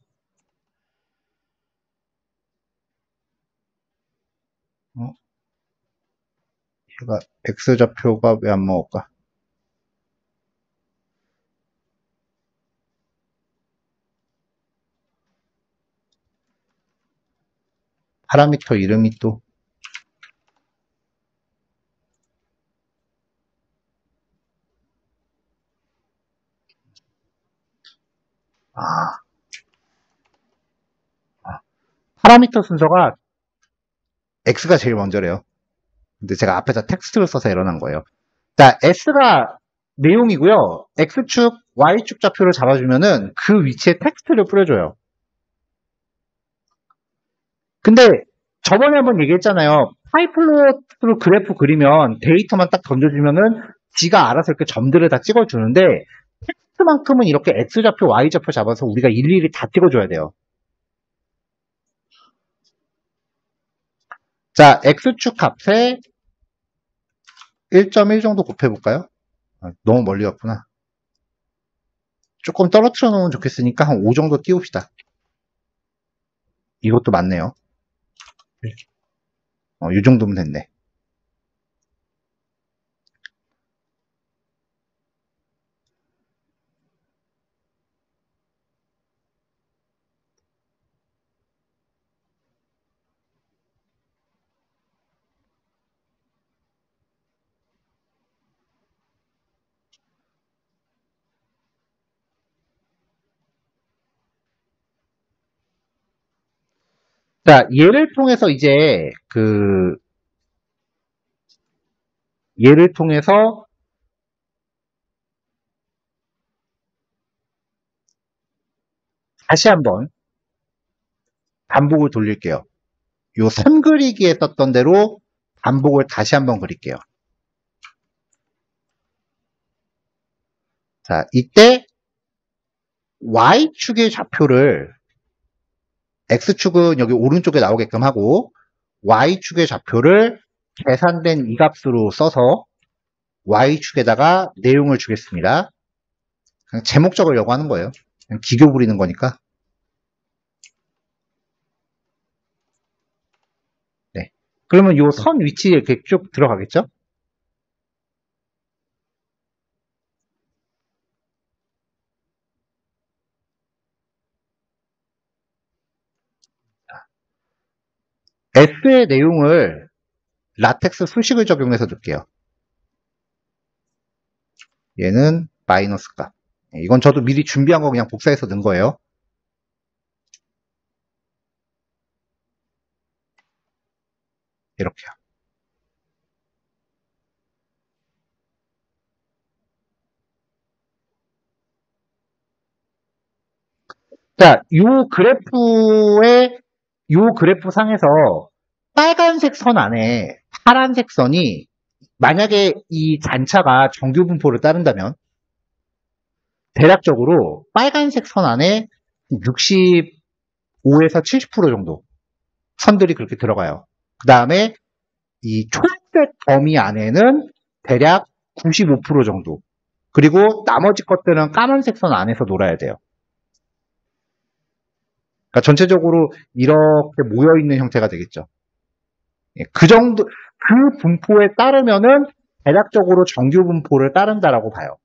얘가 X좌표가 왜 안 먹을까? 파라미터 이름이 또 파라미터 순서가 X가 제일 먼저래요. 근데 제가 앞에다 텍스트를 써서 일어난 거예요. 자, S가 내용이고요. X축, Y축 좌표를 잡아주면은 그 위치에 텍스트를 뿌려줘요. 근데 저번에 한번 얘기했잖아요. 파이플롯으로 그래프 그리면 데이터만 딱 던져주면은 지가 알아서 이렇게 점들을 다 찍어주는데 텍스트만큼은 이렇게 X좌표, Y좌표 잡아서 우리가 일일이 다 찍어줘야 돼요. 자, X축 값에 1.1 정도 곱해볼까요? 너무 멀리 갔구나. 조금 떨어뜨려 놓으면 좋겠으니까 한 5 정도 띄웁시다. 이것도 맞네요. 이 정도면 됐네. 자, 얘를 통해서 이제 얘를 통해서 다시 한번 반복을 돌릴게요. 요 선 그리기에 썼던 대로 반복을 다시 한번 그릴게요. 자, 이때 Y축의 좌표를 X축은 여기 오른쪽에 나오게끔 하고 Y축의 좌표를 계산된 이 값으로 써서 Y축에다가 내용을 주겠습니다. 그냥 제목 적으려고 하는 거예요. 그냥 기교 부리는 거니까. 네. 그러면 요 선 위치에 이렇게 쭉 들어가겠죠? S의 내용을 라텍스 수식을 적용해서 넣을게요. 얘는 마이너스 값. 이건 저도 미리 준비한 거 그냥 복사해서 넣은 거예요. 이렇게요. 자, 요 그래프 상에서 빨간색 선 안에 파란색 선이 만약에 이 잔차가 정규 분포를 따른다면 대략적으로 빨간색 선 안에 65에서 70% 정도 선들이 그렇게 들어가요. 그 다음에 이 초록색 범위 안에는 대략 95% 정도. 그리고 나머지 것들은 까만색 선 안에서 놀아야 돼요. 그러니까 전체적으로 이렇게 모여있는 형태가 되겠죠. 예, 그 정도, 그 분포에 따르면은 대략적으로 정규 분포를 따른다라고 봐요.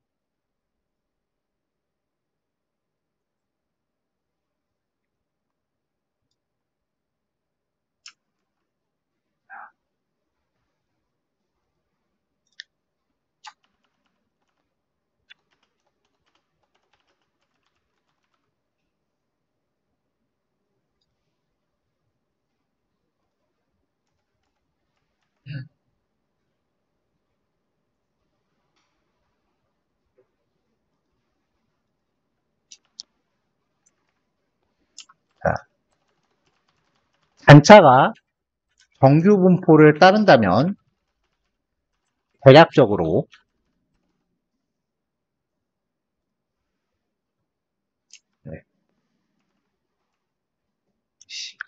자, 단차가 정규 분포를 따른다면 대략적으로 네,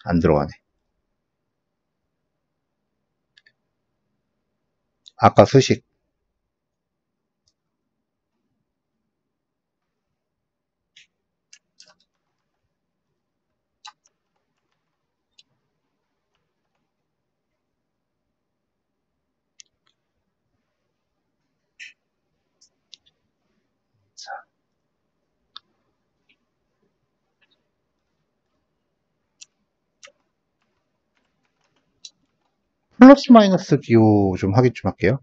안 들어가네. 아까 수식 플러스 마이너스 기호 좀 확인 좀 할게요.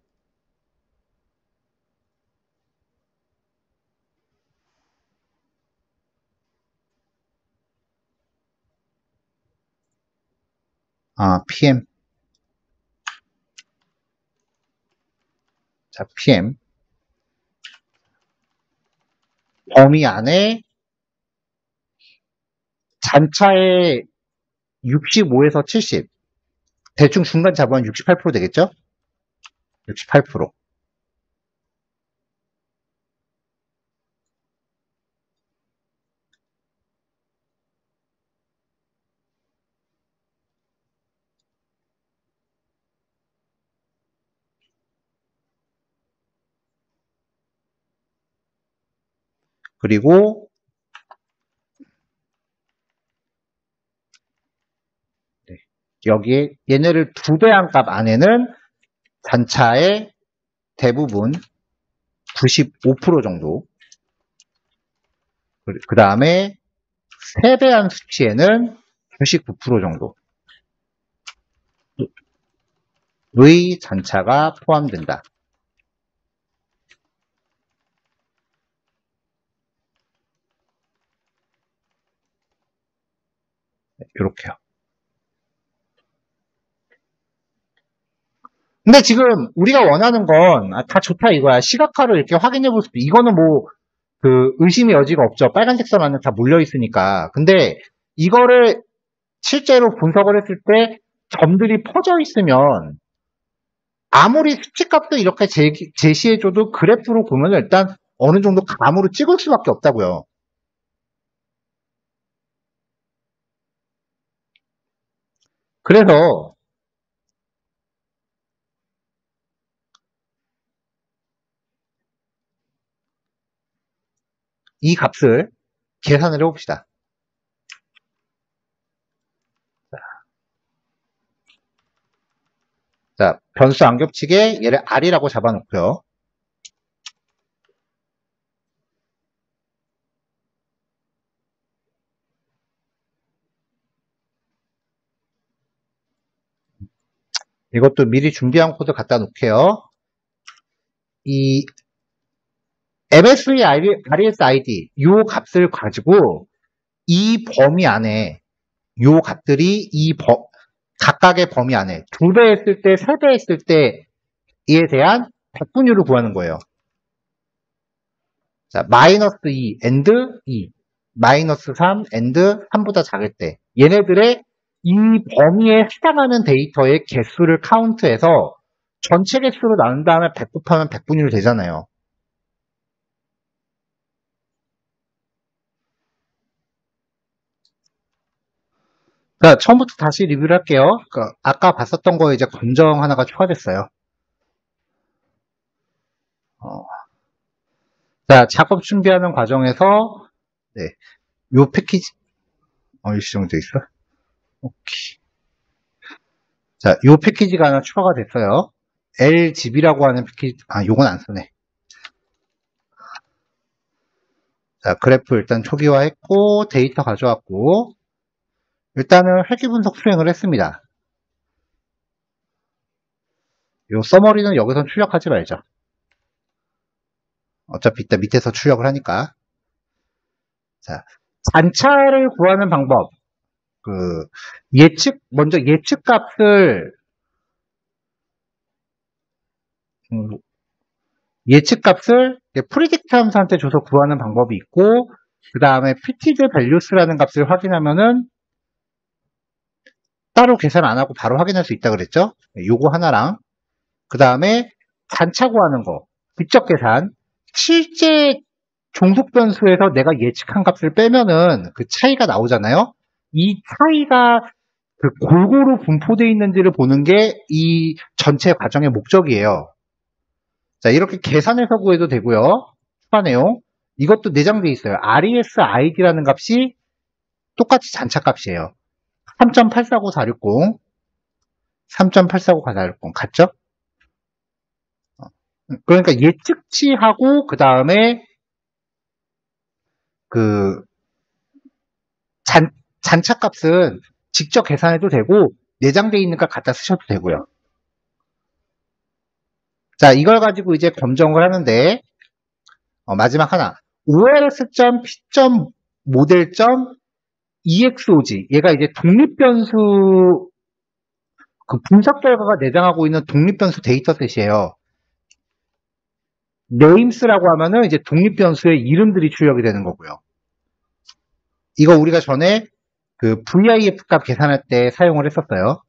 아, PM. 자, PM. 범위 안에 잔차의 65에서 70. 대충 중간 잡으면 68% 되겠죠? 68%. 그리고 여기에 얘네를 두 배 한 값 안에는 단차의 대부분 95% 정도, 그 다음에 3배 한 수치에는 99% 정도의 잔차가 포함된다. 이렇게요. 근데 지금 우리가 원하는 건 다 좋다 이거야. 시각화로 이렇게 확인해 볼 수도, 이거는 뭐 그 의심의 여지가 없죠. 빨간색 선 안에 다 물려 있으니까. 근데 이거를 실제로 분석을 했을 때 점들이 퍼져 있으면 아무리 수치값도 이렇게 제시해줘도 그래프로 보면 일단 어느 정도 감으로 찍을 수밖에 없다고요. 그래서 이 값을 계산을 해봅시다. 자, 변수 안 겹치게 얘를 R이라고 잡아놓고요. 이것도 미리 준비한 코드 갖다 놓게요. 이 MSV RSID 요 값을 가지고 이 범위 안에 요 값들이 각각의 범위 안에 2배 했을 때, 3배 했을 때에 대한 백분율을 구하는 거예요. 자, 마이너스 2, and 2, 마이너스 3, and 3보다 작을 때 얘네들의 이 범위에 해당하는 데이터의 개수를 카운트해서 전체 개수로 나눈 다음에 100 곱하면 백분율 되잖아요. 자, 처음부터 다시 리뷰를 할게요. 아까 봤었던 거에 이제 검정 하나가 추가됐어요. 자, 작업 준비하는 과정에서, 네, 요 패키지, 일시정돼 있어? 오케이. 자, 요 패키지가 하나 추가가 됐어요. LGB라고 하는 패키지, 요건 안 쓰네. 자, 그래프 일단 초기화했고, 데이터 가져왔고, 일단은 회귀 분석 수행을 했습니다. 요 서머리는 여기서 출력하지 말죠. 어차피 이따 밑에서 출력을 하니까. 자, 잔차를 구하는 방법. 먼저 예측 값을, 프리딕트 함수한테 줘서 구하는 방법이 있고, 그 다음에 fitted values라는 값을 확인하면은 따로 계산 안 하고 바로 확인할 수 있다 그랬죠? 요거 하나랑, 그 다음에 잔차 구하는 거, 직접 계산, 실제 종속 변수에서 내가 예측한 값을 빼면은 그 차이가 나오잖아요? 이 차이가 골고루 분포되어 있는지를 보는 게 이 전체 과정의 목적이에요. 자, 이렇게 계산해서 구해도 되고요. 추가 내용. 이것도 내장되어 있어요. RESID라는 값이 똑같이 잔차 값이에요. 3.849460, 3.849460 같죠? 그러니까 예측치하고 그 다음에 잔차 값은 직접 계산해도 되고 내장되어 있는 값 갖다 쓰셔도 되고요. 자, 이걸 가지고 이제 검정을 하는데 마지막 하나 OLS.P.model.EXOG 얘가 이제 독립변수 분석 결과가 내장하고 있는 독립변수 데이터셋이에요. names라고 하면은 이제 독립변수의 이름들이 출력이 되는 거고요. 이거 우리가 전에 VIF 값 계산할 때 사용을 했었어요.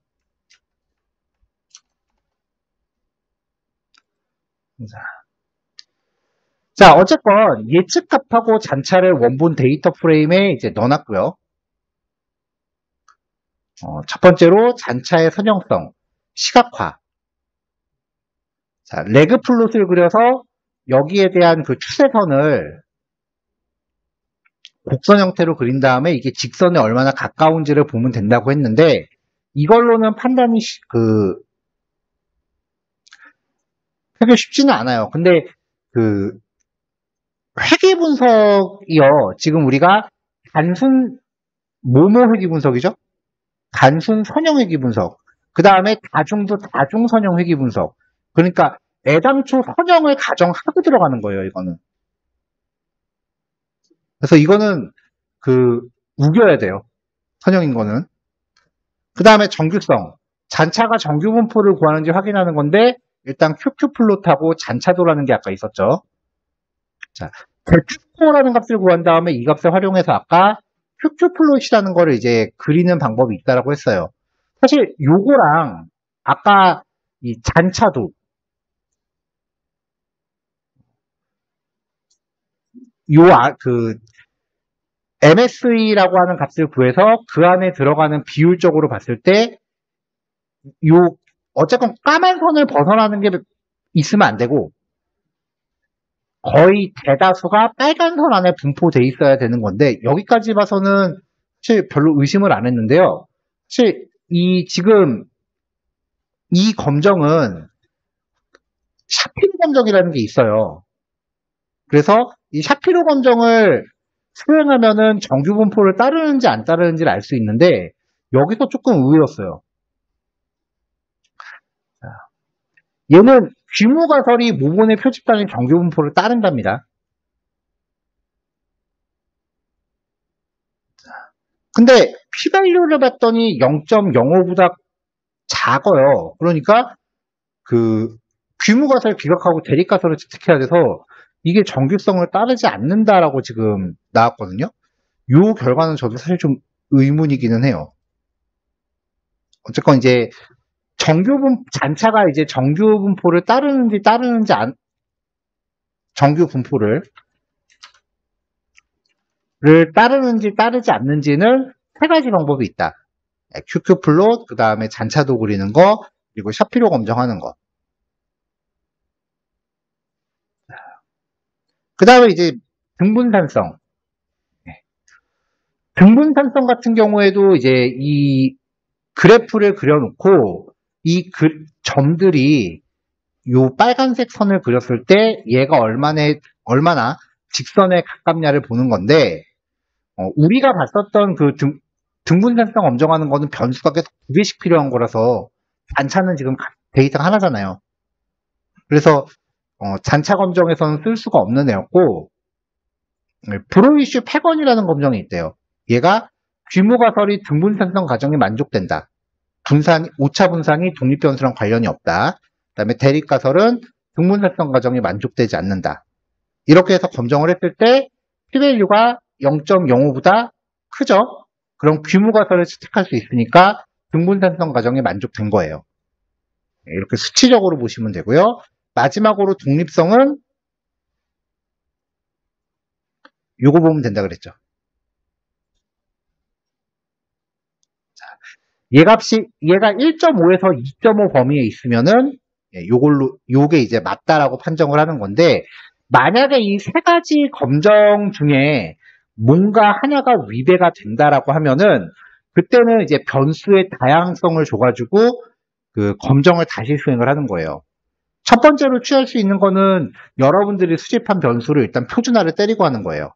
자, 어쨌건 예측 값하고 잔차를 원본 데이터 프레임에 이제 넣어놨고요. 첫 번째로 잔차의 선형성, 시각화. 자, 레그 플롯을 그려서 여기에 대한 그 추세선을 곡선 형태로 그린 다음에 이게 직선에 얼마나 가까운지를 보면 된다고 했는데 이걸로는 판단이 되게 쉽지는 않아요. 근데 그 회귀 분석이요. 지금 우리가 단순 모모 회귀 분석이죠. 단순 선형 회귀 분석. 그 다음에 다중도 다중 선형 회귀 분석. 그러니까 애당초 선형을 가정하고 들어가는 거예요, 이거는. 그래서 이거는 우겨야 돼요. 선형인 거는. 그 다음에 정규성. 잔차가 정규 분포를 구하는지 확인하는 건데, 일단 QQ 플롯하고 잔차도라는 게 아까 있었죠. 자, QQ라는 값을 구한 다음에 이 값을 활용해서 아까 QQ 플롯이라는 거를 이제 그리는 방법이 있다라고 했어요. 사실 요거랑 아까 이 잔차도, MSE라고 하는 값을 구해서 그 안에 들어가는 비율적으로 봤을 때, 어쨌건 까만 선을 벗어나는 게 있으면 안 되고, 거의 대다수가 빨간 선 안에 분포돼 있어야 되는 건데, 여기까지 봐서는 사실 별로 의심을 안 했는데요. 사실 지금 이 검정은 샤피로 검정이라는 게 있어요. 그래서 이 샤피로 검정을 수행하면은 정규 분포를 따르는지 안 따르는지를 알 수 있는데 여기서 조금 의외였어요. 얘는 귀무가설이 모본의 표집단의 정규 분포를 따른답니다. 근데 p-value를 봤더니 0.05보다 작아요. 그러니까 귀무가설 비각하고 대립가설을 채택해야 돼서 이게 정규성을 따르지 않는다라고 지금 나왔거든요. 요 결과는 저도 사실 좀 의문이기는 해요. 어쨌건 이제 잔차가 이제 정규 분포를 정규 분포를 따르는지 따르지 않는지는 세 가지 방법이 있다. QQ 플롯, 그 다음에 잔차도 그리는 거, 그리고 샤피로 검정하는 거. 그 다음에 이제 등분산성. 등분산성 같은 경우에도 이제 이 그래프를 그려놓고 이 점들이 요 빨간색 선을 그렸을 때 얘가 얼마나 직선에 가깝냐를 보는 건데 우리가 봤었던 등분산성 검정하는 거는 변수가 계속 2개씩 필요한 거라서 잔차는 지금 데이터가 하나잖아요. 그래서 잔차 검정에서는 쓸 수가 없는 애였고 브로이슈 패건이라는 검정이 있대요. 얘가 귀무가설이 등분산성 가정이 만족된다. 오차 분산이 독립변수랑 관련이 없다. 그 다음에 대립가설은 등분산성 가정이 만족되지 않는다. 이렇게 해서 검정을 했을 때 p-value가 0.05보다 크죠? 그럼 귀무가설을 채택할 수 있으니까 등분산성 가정이 만족된 거예요. 이렇게 수치적으로 보시면 되고요. 마지막으로 독립성은 요거 보면 된다 그랬죠. 얘가 1.5에서 2.5 범위에 있으면은 요게 이제 맞다라고 판정을 하는 건데 만약에 이 세 가지 검정 중에 뭔가 하나가 위배가 된다라고 하면은 그때는 이제 변수의 다양성을 줘가지고 검정을 다시 수행을 하는 거예요. 첫 번째로 취할 수 있는 거는 여러분들이 수집한 변수를 일단 표준화를 때리고 하는 거예요.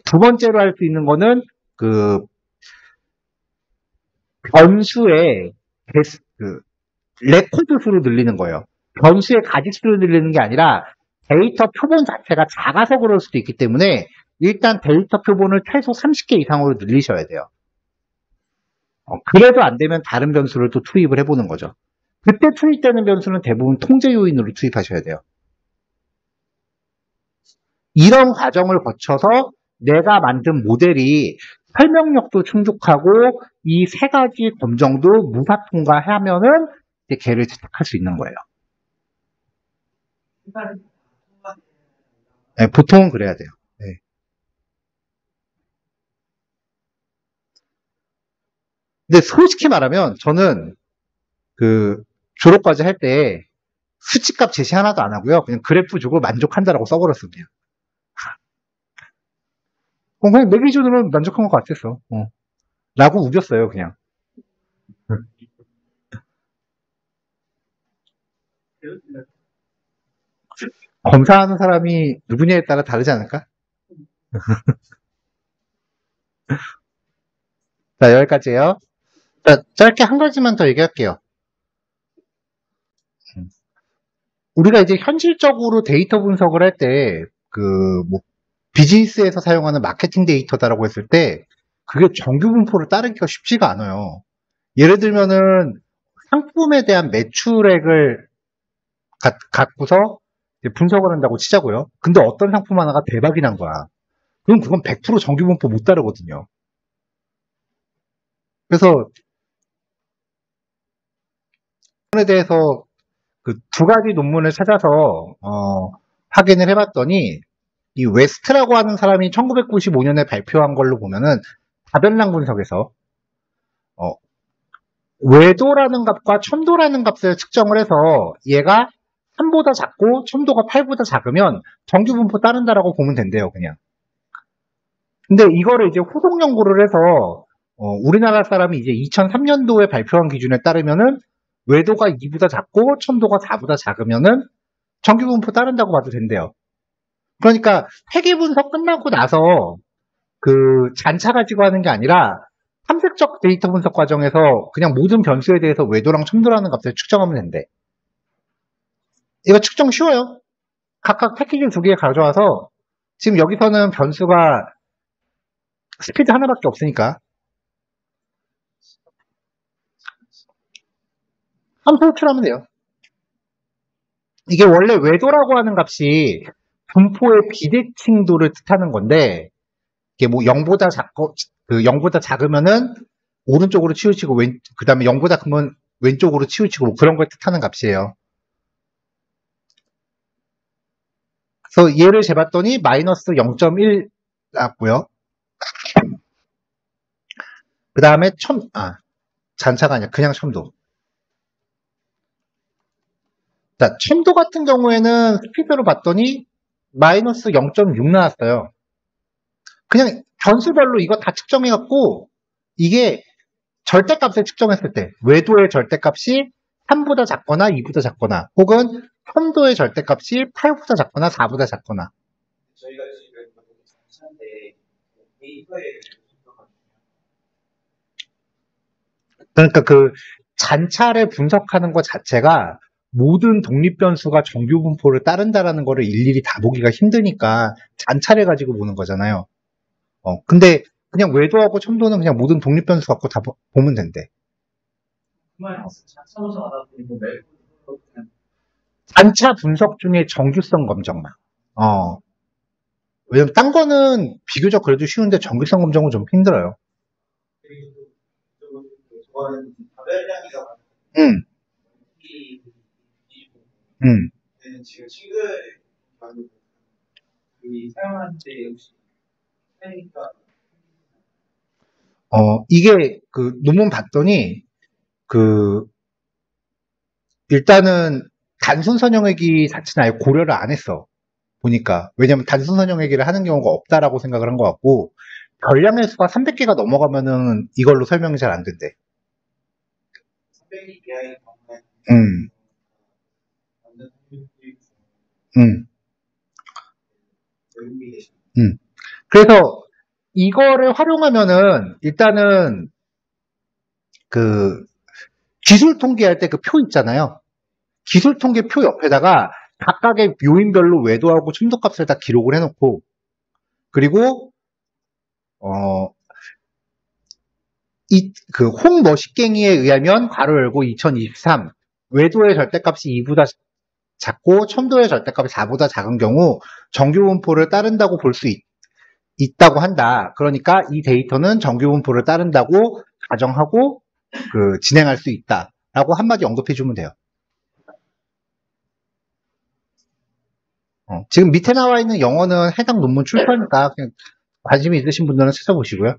두 번째로 할 수 있는 거는 변수의 레코드 수를 늘리는 거예요. 변수의 가지수를 늘리는 게 아니라 데이터 표본 자체가 작아서 그럴 수도 있기 때문에 일단 데이터 표본을 최소 30개 이상으로 늘리셔야 돼요. 그래도 안 되면 다른 변수를 또 투입을 해보는 거죠. 그때 투입되는 변수는 대부분 통제 요인으로 투입하셔야 돼요. 이런 과정을 거쳐서 내가 만든 모델이 설명력도 충족하고 이 세 가지 검정도 무사 통과하면은 이제 걔를 채택할 수 있는 거예요. 네, 보통은 그래야 돼요. 네. 근데 솔직히 말하면 저는 졸업과제 할 때 수치값 제시 하나도 안 하고요. 그냥 그래프 주고 만족한다라고 써버렸습니다. 그냥 내 기준으로는 만족한 것 같았어. 라고 우겼어요, 그냥. 검사하는 사람이 누구냐에 따라 다르지 않을까? 자, 여기까지예요. 자, 짧게 한 가지만 더 얘기할게요. 우리가 이제 현실적으로 데이터 분석을 할 때, 뭐, 비즈니스에서 사용하는 마케팅 데이터다라고 했을 때, 그게 정규 분포를 따르기가 쉽지가 않아요. 예를 들면은, 상품에 대한 매출액을 갖고서 분석을 한다고 치자고요. 근데 어떤 상품 하나가 대박이 난 거야. 그럼 그건 100% 정규 분포 못 따르거든요. 그래서, 그에 대해서 그 두 가지 논문을 찾아서, 확인을 해봤더니, 이 웨스트라고 하는 사람이 1995년에 발표한 걸로 보면은 다변량 분석에서 외도라는 값과 첨도라는 값을 측정을 해서 얘가 3보다 작고 첨도가 8보다 작으면 정규 분포 따른다라고 보면 된대요, 그냥. 근데 이거를 이제 후속 연구를 해서 우리나라 사람이 이제 2003년도에 발표한 기준에 따르면은 외도가 2보다 작고 첨도가 4보다 작으면은 정규 분포 따른다고 봐도 된대요. 그러니까 회계 분석 끝나고 나서 그 잔차 가지고 하는 게 아니라 탐색적 데이터 분석 과정에서 그냥 모든 변수에 대해서 외도랑 첨도라는 값을 측정하면 된대. 이거 측정 쉬워요. 각각 패키지 두 개 가져와서 지금 여기서는 변수가 스피드 하나밖에 없으니까 함수 호출하면 돼요. 이게 원래 외도라고 하는 값이 분포의 비대칭도를 뜻하는 건데 이게 뭐 0보다 작고 그 0보다 작으면은 오른쪽으로 치우치고 그 다음에 0보다 크면 왼쪽으로 치우치고 뭐 그런 걸 뜻하는 값이에요. 그래서 얘를 재봤더니 마이너스 0.1 나왔고요. 그 다음에 잔차가 아니라 그냥 첨도. 자, 첨도 같은 경우에는 스피드로 봤더니 마이너스 0.6 나왔어요. 그냥 변수별로 이거 다 측정해갖고 이게 절대값을 측정했을 때 외도의 절대값이 3보다 작거나 2보다 작거나 혹은 첨도의 절대값이 8보다 작거나 4보다 작거나 저희가 지금 잔차인데 데이터에 그러니까 그 잔차를 분석하는 것 자체가 모든 독립 변수가 정규 분포를 따른다라는 거를 일일이 다 보기가 힘드니까 잔차를 가지고 보는 거잖아요. 근데 그냥 외도하고 첨도는 그냥 모든 독립 변수 갖고 다 보면 된대. 잔차 분석 중에 정규성 검정만. 왜냐면 딴 거는 비교적 그래도 쉬운데 정규성 검정은 좀 힘들어요. 응. 응. 지금 친구들 사용하는 때 혹시 이게 그 논문 봤더니 그 일단은 단순 선형외기 자체는 아예 고려를 안 했어. 보니까. 왜냐면 단순 선형외기를 하는 경우가 없다라고 생각을 한 것 같고 별량의 수가 300개가 넘어가면은 이걸로 설명이 잘 안 된대. 300개 이하의 경우에 음. 그래서 이거를 활용하면은 일단은 그 기술 통계할 때 그 표 있잖아요. 기술 통계 표 옆에다가 각각의 요인별로 외도하고 첨도값을 다 기록을 해놓고 그리고 그 홍머시갱이에 의하면 괄호 열고 2023 외도의 절대값이 2보다 작고 첨도의 절대값이 4보다 작은 경우 정규 분포를 따른다고 볼 수 있다고 한다. 그러니까 이 데이터는 정규 분포를 따른다고 가정하고 진행할 수 있다라고 한마디 언급해 주면 돼요. 지금 밑에 나와 있는 영어는 해당 논문 출처니까 그냥 관심이 있으신 분들은 찾아보시고요.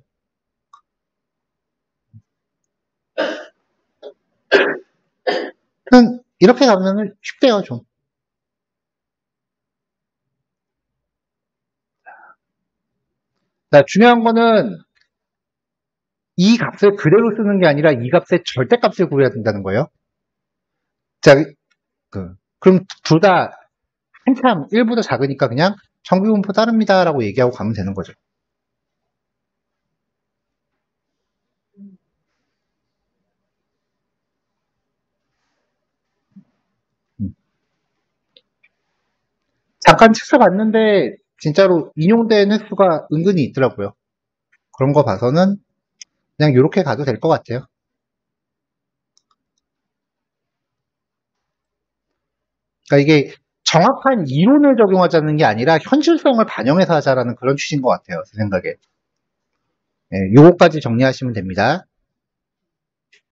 이렇게 가면 쉽대요, 좀. 중요한 거는 이 값을 그대로 쓰는 게 아니라 이 값의 절대값을 구해야 된다는 거예요. 자, 그럼 둘 다 한참 1보다 작으니까 그냥 정비분포 따릅니다라고 얘기하고 가면 되는 거죠. 음. 잠깐 찾아봤는데 진짜로 인용된 횟수가 은근히 있더라고요. 그런 거 봐서는 그냥 이렇게 가도 될 것 같아요. 그러니까 이게 정확한 이론을 적용하자는 게 아니라 현실성을 반영해서 하자라는 그런 취지인 것 같아요. 제 생각에. 네, 요거까지 정리하시면 됩니다.